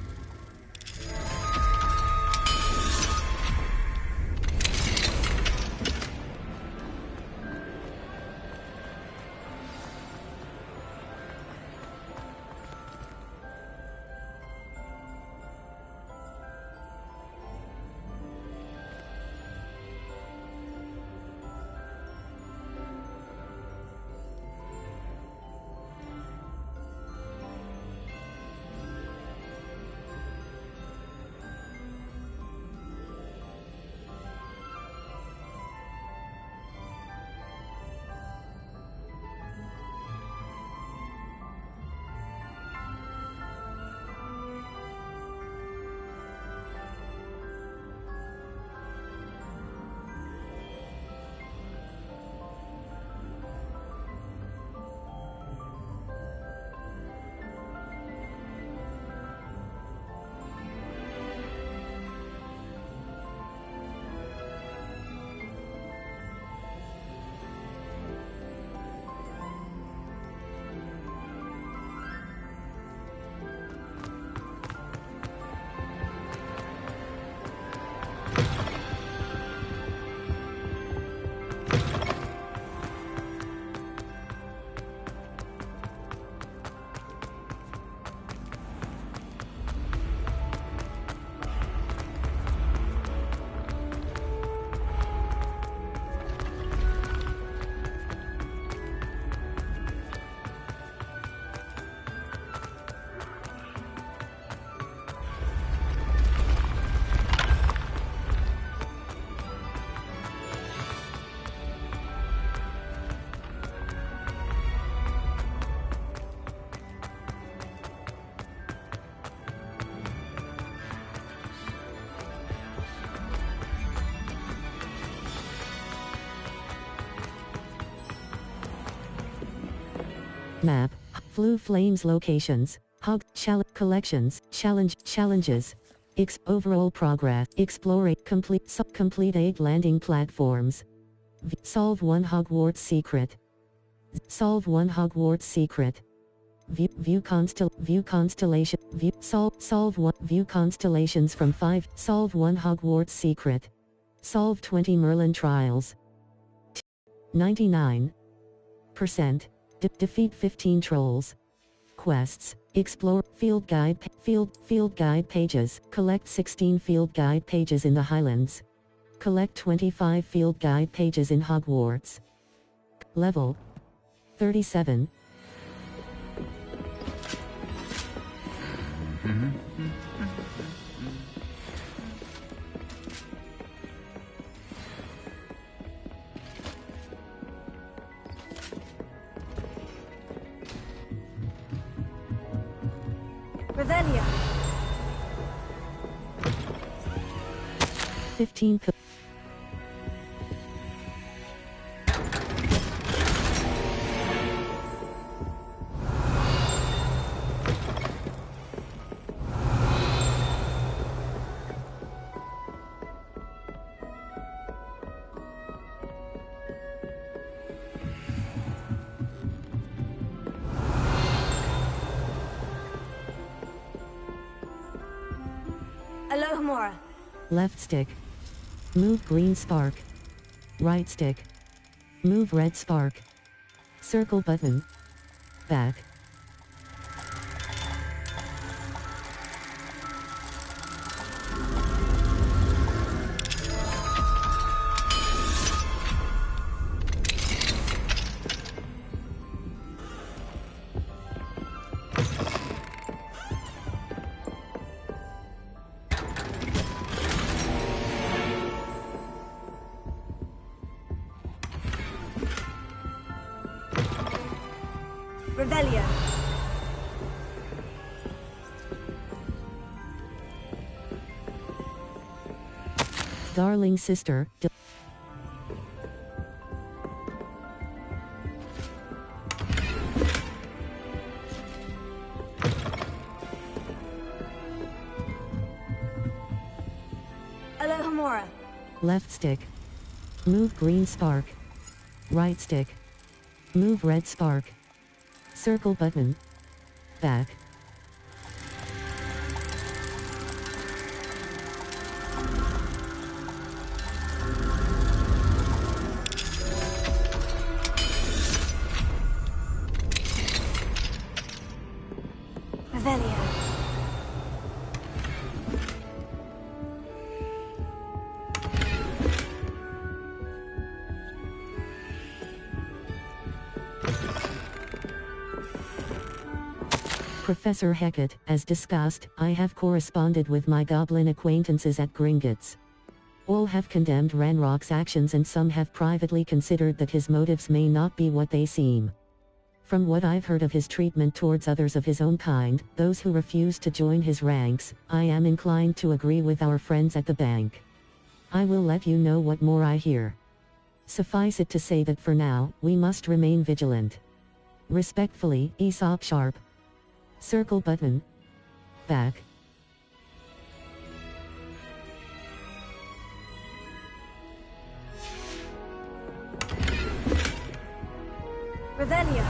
Map. Flu Flames locations. Hog. Collections. Challenges. Overall progress. Explore. Complete 8 landing platforms. Solve 1 Hogwarts secret. Solve 1 Hogwarts secret. View constellation. Solve 1. View constellations from 5. Solve 1 Hogwarts secret. Solve 20 Merlin trials. 99%. Defeat 15 trolls. Quests. Explore field guide pages. Collect 16 field guide pages in the Highlands. Collect 25 field guide pages in Hogwarts. Level 37. Revelia. 15. Alohomora. Left stick. Move green spark. Right stick. Move red spark. Circle button. Back. Revelio. Darling sister. Alohomora. Left stick. Move green spark. Right stick. Move red spark. Circle button. Back. Revelio. Professor Hecat, as discussed, I have corresponded with my goblin acquaintances at Gringotts. All have condemned Ranrock's actions and some have privately considered that his motives may not be what they seem. From what I've heard of his treatment towards others of his own kind, those who refuse to join his ranks, I am inclined to agree with our friends at the bank. I will let you know what more I hear. Suffice it to say that for now, we must remain vigilant. Respectfully, Aesop Sharp. Circle button. Back. Revelio.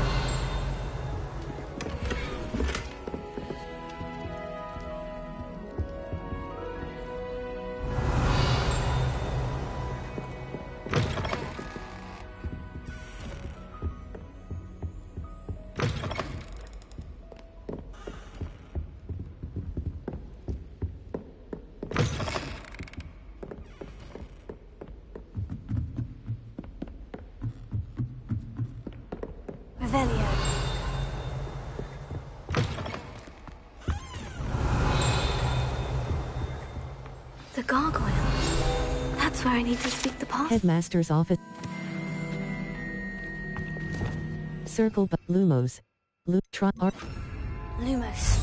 Revelio. The gargoyle. That's where I need to speak the path. Headmaster's office. Circle but Lumos. Lumos.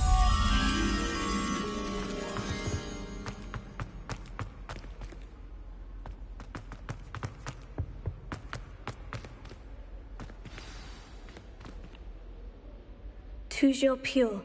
Toujours pure.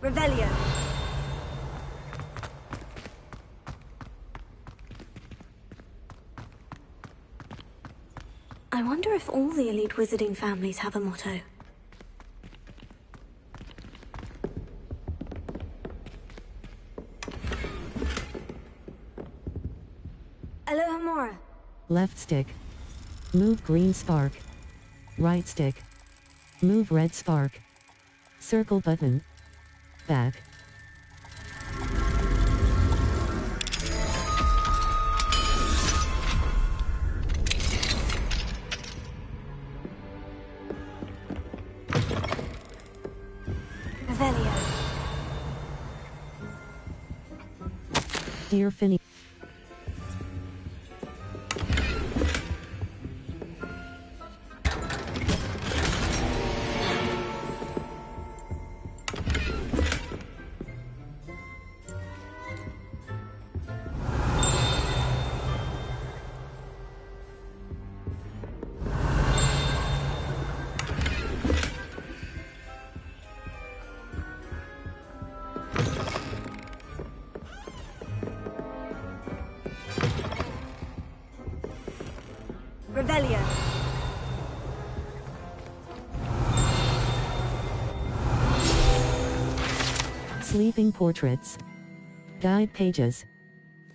Revelio. I wonder if all the elite wizarding families have a motto. Alohomora. Left stick. Move green spark. Right stick. Move red spark. Circle button. Back. Revelio. Dear Finny. Sleeping portraits. Guide pages.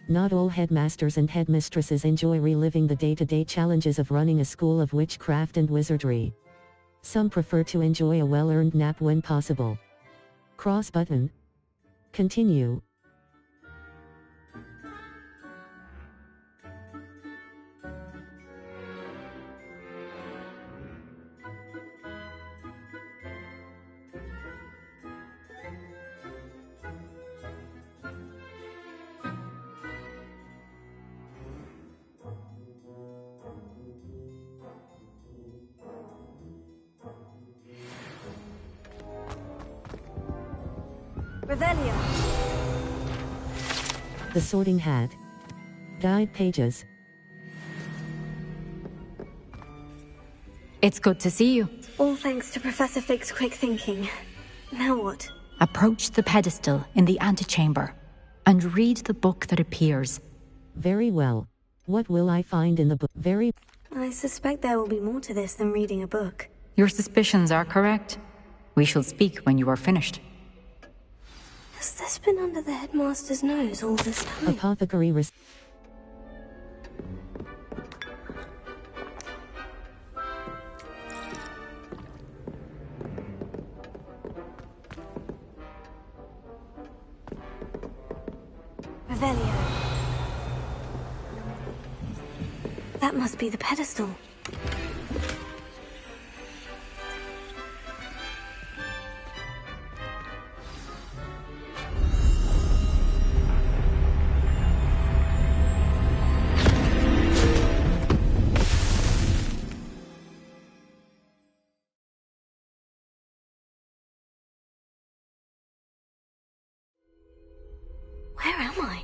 Not all headmasters and headmistresses enjoy reliving the day-to-day challenges of running a school of witchcraft and wizardry. Some prefer to enjoy a well-earned nap when possible. Cross button. Continue. Revelio. The Sorting Hat. Guide pages. It's good to see you. All thanks to Professor Fig's quick thinking. Now what? Approach the pedestal in the antechamber and read the book that appears. Very well. What will I find in the book? I suspect there will be more to this than reading a book. Your suspicions are correct. We shall speak when you are finished. Has this been under the headmaster's nose all this time? Apothecary Revelio. That must be the pedestal. Where am I?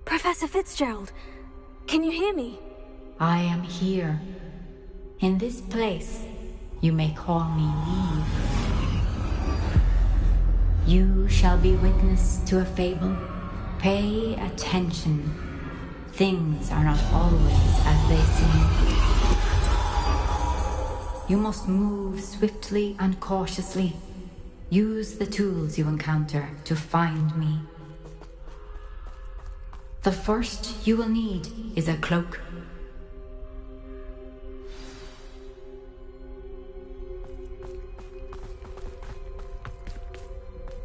Professor Fitzgerald, can you hear me? I am here. In this place, you may call me Neve. You shall be witness to a fable. Pay attention. Things are not always as they seem. You must move swiftly and cautiously. Use the tools you encounter to find me. The first you will need is a cloak.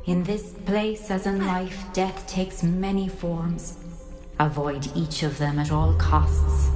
In this place, as in life, death takes many forms. Avoid each of them at all costs.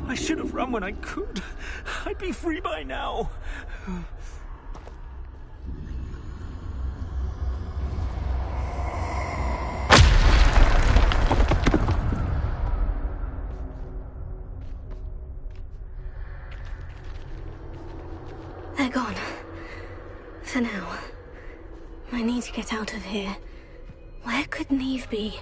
I should have run when I could. I'd be free by now. They're gone. For now. I need to get out of here. Where could Neve be?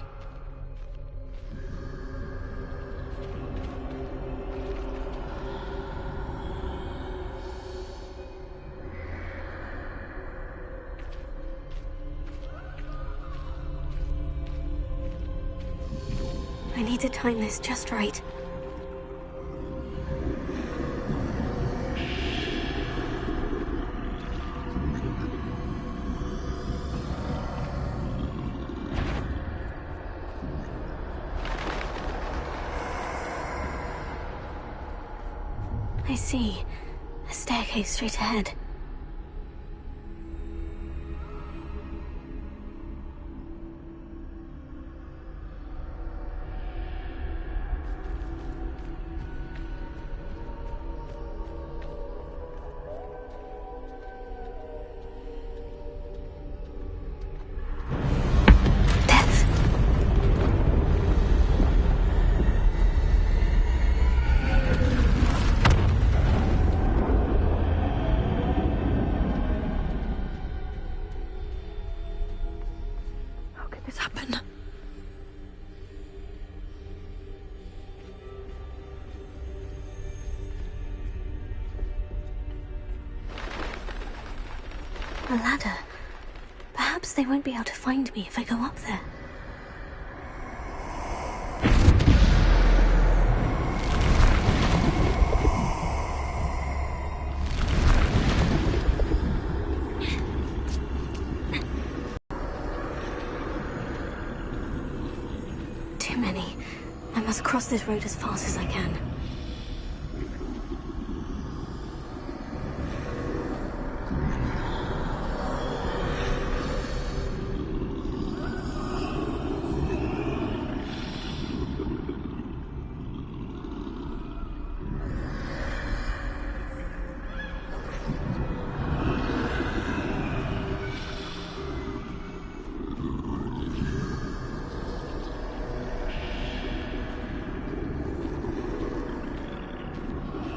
I need to time this just right. I see. A staircase straight ahead. a ladder. Perhaps they won't be able to find me if I go up there. Too many. I must cross this road as fast as I can.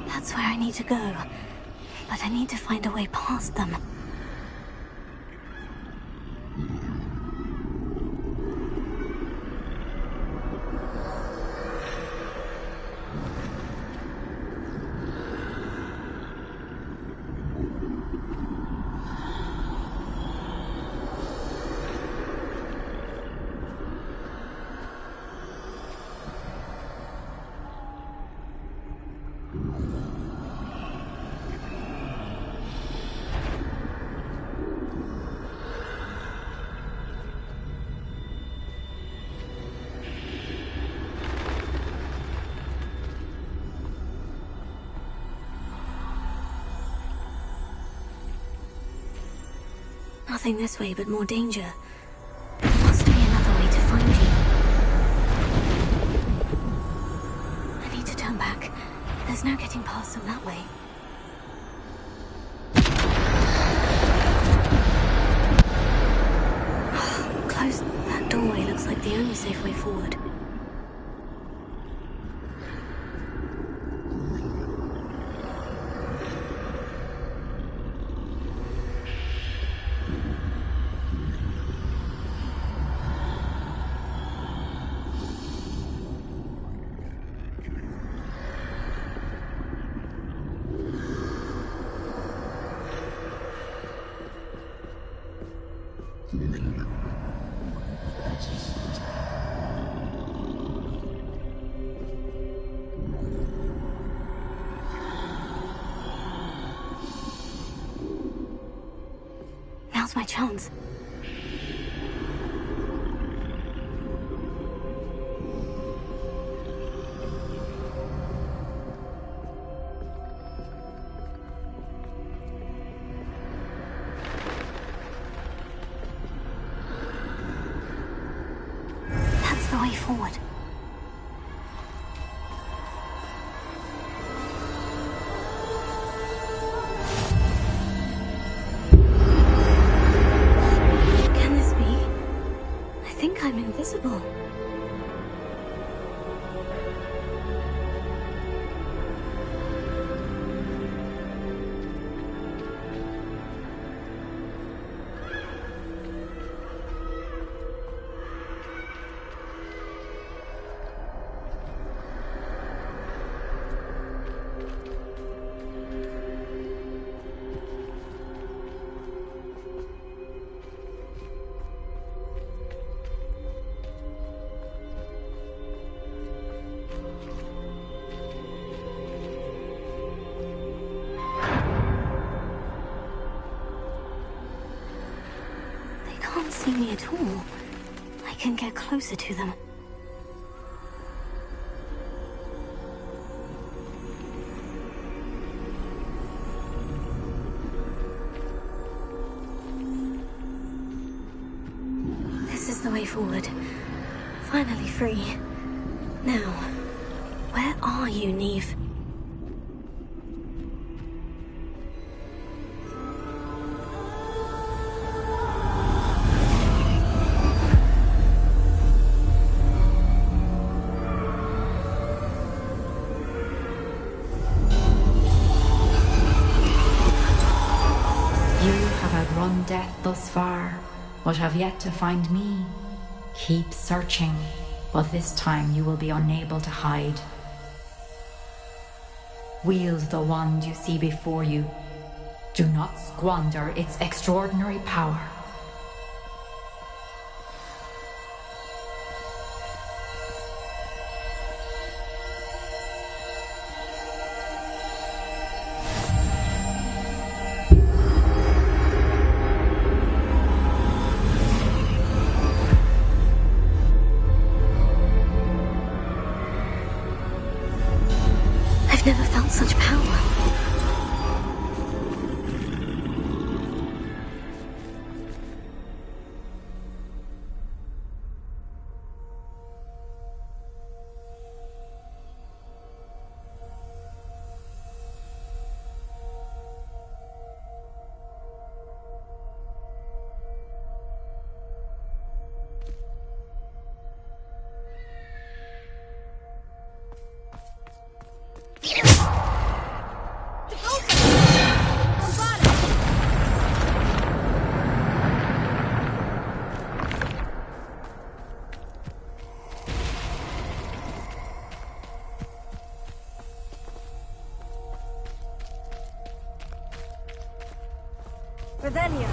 That's where I need to go, but I need to find a way past them. Nothing this way but more danger. There must be another way to find you. I need to turn back. There's no getting past them that way. Close. That doorway looks like the only safe way forward. Now's my chance. That's the way forward. I'm invisible. Can't see me at all. I can get closer to them. This is the way forward. Finally free. Now, where are you, Neve? Outrun death thus far, but have yet to find me. Keep searching, but this time you will be unable to hide. Wield the wand you see before you. Do not squander its extraordinary power. I've never felt such power. Revelio.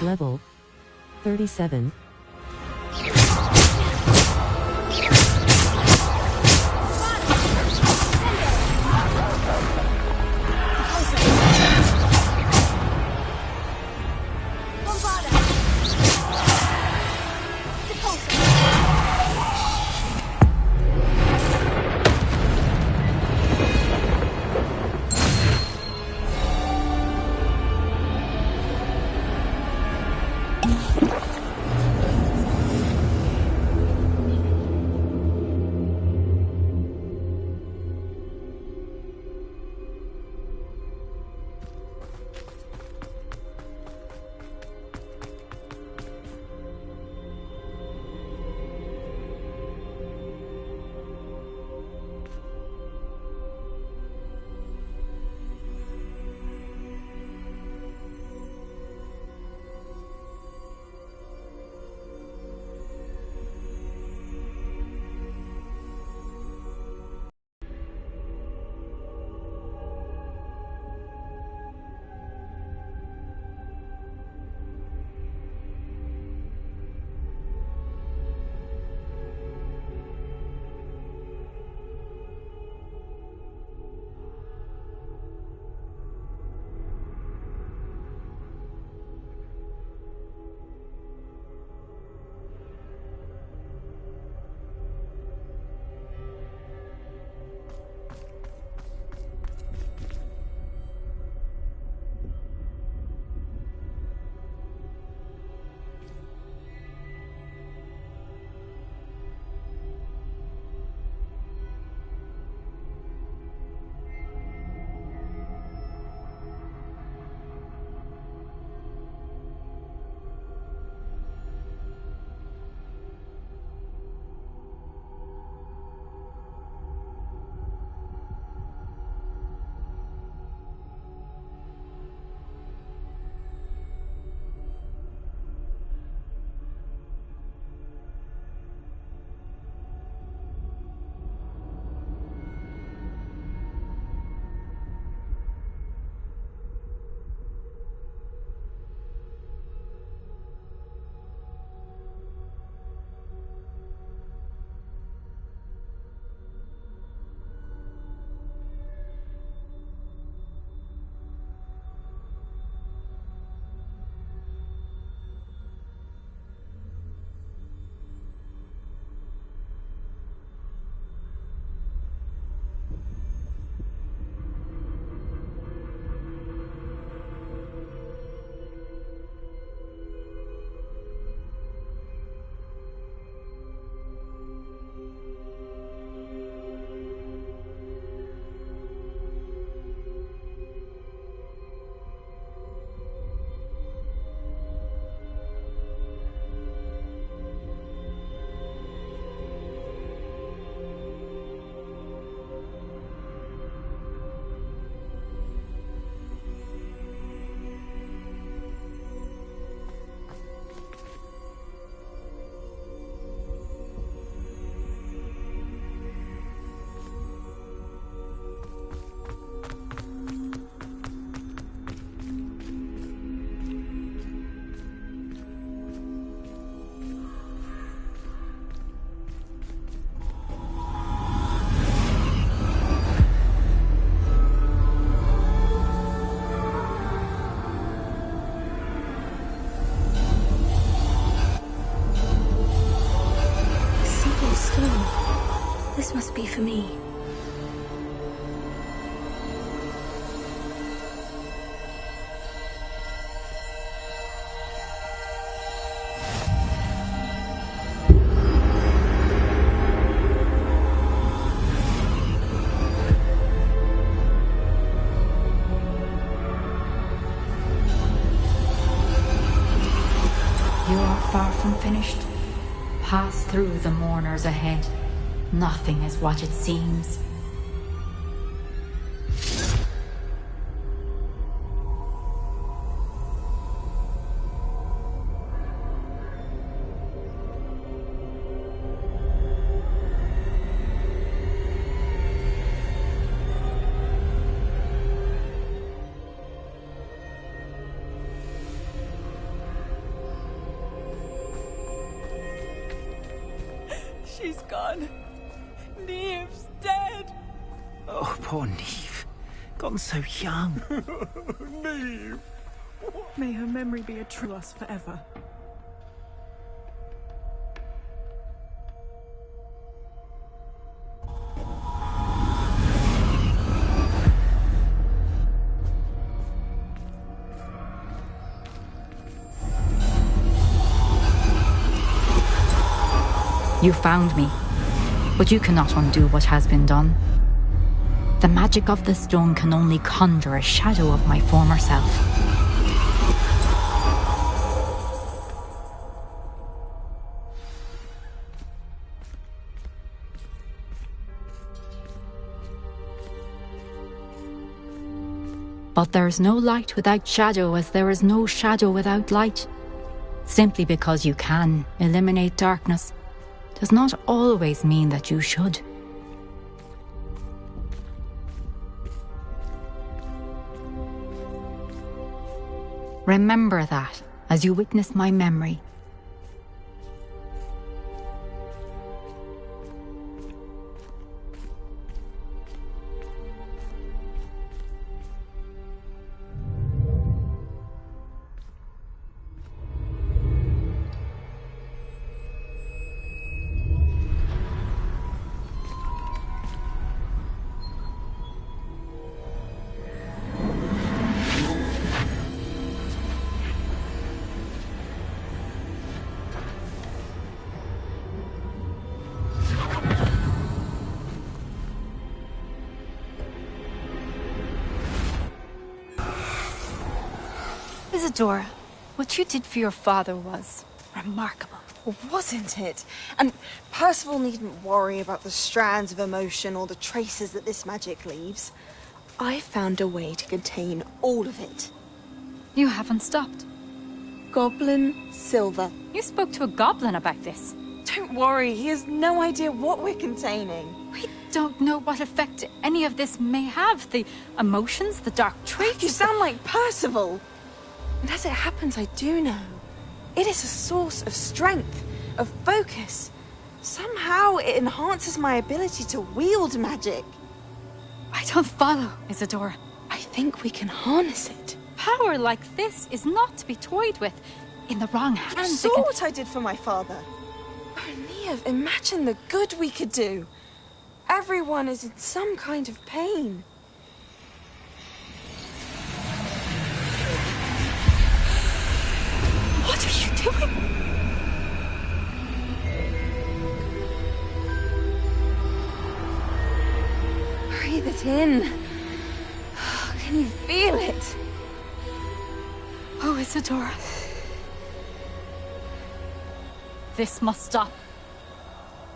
Level 37. This must be for me. You are far from finished. Pass through the mourners ahead. Nothing is what it seems. Poor Neve. Gone so young. Neve! May her memory be a true us forever. You found me, but you cannot undo what has been done. The magic of the stone can only conjure a shadow of my former self. But there is no light without shadow, as there is no shadow without light. Simply because you can eliminate darkness does not always mean that you should. Remember that as you witness my memory. Isadora, what you did for your father was remarkable. Wasn't it? And Percival needn't worry about the strands of emotion or the traces that this magic leaves. I found a way to contain all of it. You haven't stopped. Goblin Silver. You spoke to a goblin about this. Don't worry, he has no idea what we're containing. We don't know what effect any of this may have. The emotions, the dark traits. You sound like Percival. And as it happens, I do know. It is a source of strength, of focus. Somehow it enhances my ability to wield magic. I don't follow, Isadora. I think we can harness it. Power like this is not to be toyed with. In the wrong hands, You saw what I did for my father. Oh, Neve, imagine the good we could do. Everyone is in some kind of pain. What are you doing? Breathe it in. Can you feel it? Oh, Isadora. This must stop.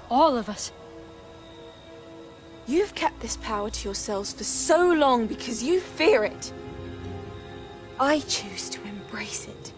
All of it. You've kept this power to yourselves for so long because you fear it. I choose to embrace it.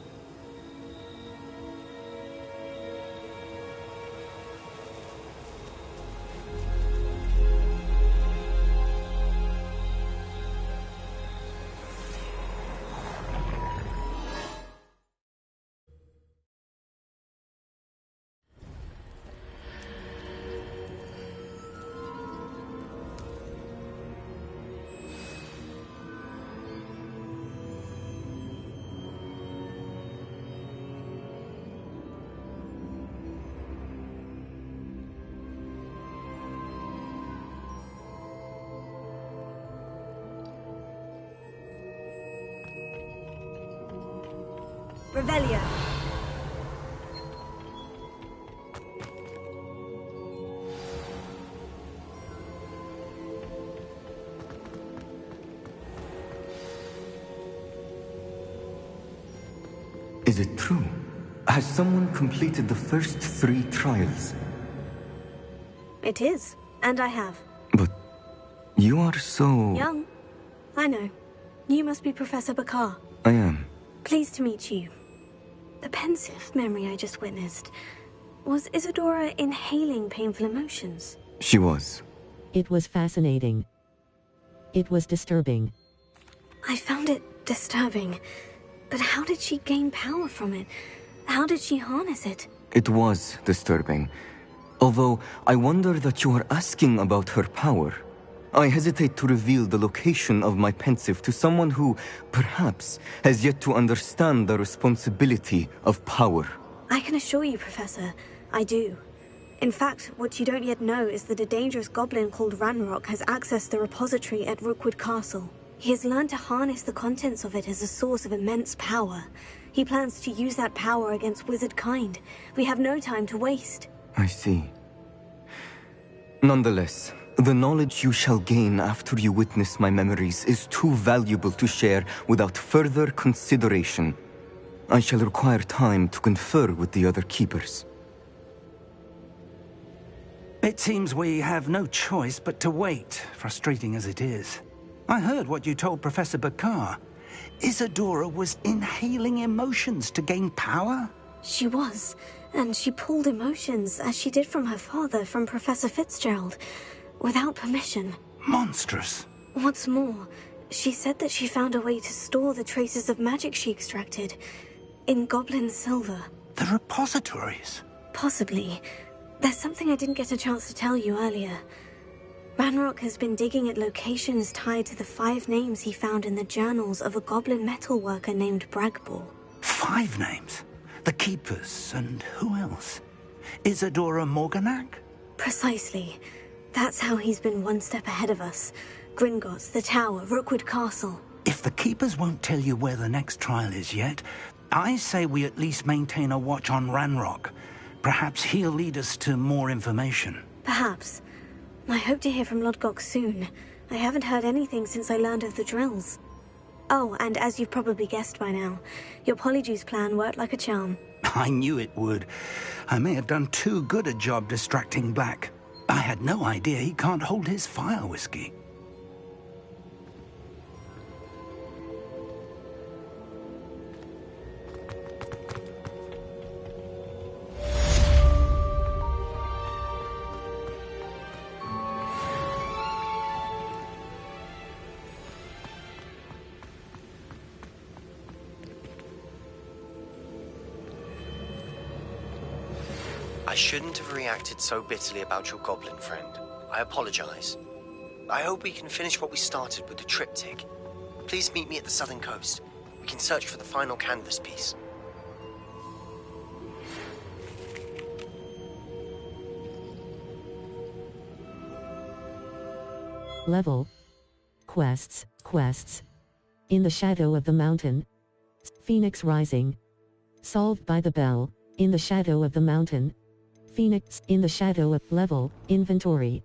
Revelio. Is it true? Has someone completed the first 3 trials? It is, and I have. But you are so... Young. I know. You must be Professor Bakar. I am. Pleased to meet you. The pensive memory I just witnessed. Was Isadora inhaling painful emotions? She was. It was fascinating. It was disturbing. I found it disturbing. But how did she gain power from it? How did she harness it? It was disturbing. Although, I wonder that you are asking about her power. I hesitate to reveal the location of my pensive to someone who, perhaps, has yet to understand the responsibility of power. I can assure you, Professor, I do. In fact, what you don't yet know is that a dangerous goblin called Ranrock has accessed the repository at Rookwood Castle. He has learned to harness the contents of it as a source of immense power. He plans to use that power against wizard kind. We have no time to waste. I see. Nonetheless, the knowledge you shall gain after you witness my memories is too valuable to share without further consideration. I shall require time to confer with the other keepers. It seems we have no choice but to wait, frustrating as it is. I heard what you told Professor Bakar. Isadora was inhaling emotions to gain power? She was, and she pulled emotions, as she did from her father, from Professor Fitzgerald, without permission. Monstrous. What's more, she said that she found a way to store the traces of magic she extracted in goblin silver. The repositories? Possibly. There's something I didn't get a chance to tell you earlier. Ranrock has been digging at locations tied to the 5 names he found in the journals of a goblin metalworker named Bragball. 5 names? The Keepers, and who else? Isadora Morganac? Precisely. That's how he's been one step ahead of us. Gringotts, the Tower, Rookwood Castle. If the Keepers won't tell you where the next trial is yet, I say we at least maintain a watch on Ranrock. Perhaps he'll lead us to more information. Perhaps. I hope to hear from Lodgok soon. I haven't heard anything since I learned of the drills. Oh, and as you've probably guessed by now, your Polyjuice plan worked like a charm. I knew it would. I may have done too good a job distracting Black. I had no idea he can't hold his fire whiskey. I shouldn't have reacted so bitterly about your goblin friend. I apologize. I hope we can finish what we started with the triptych. Please meet me at the southern coast. We can search for the final canvas piece. Level. Quests. In the shadow of the mountain. Phoenix rising. Solved by the bell. In the shadow of the mountain. Phoenix in the shadow of level. Inventory.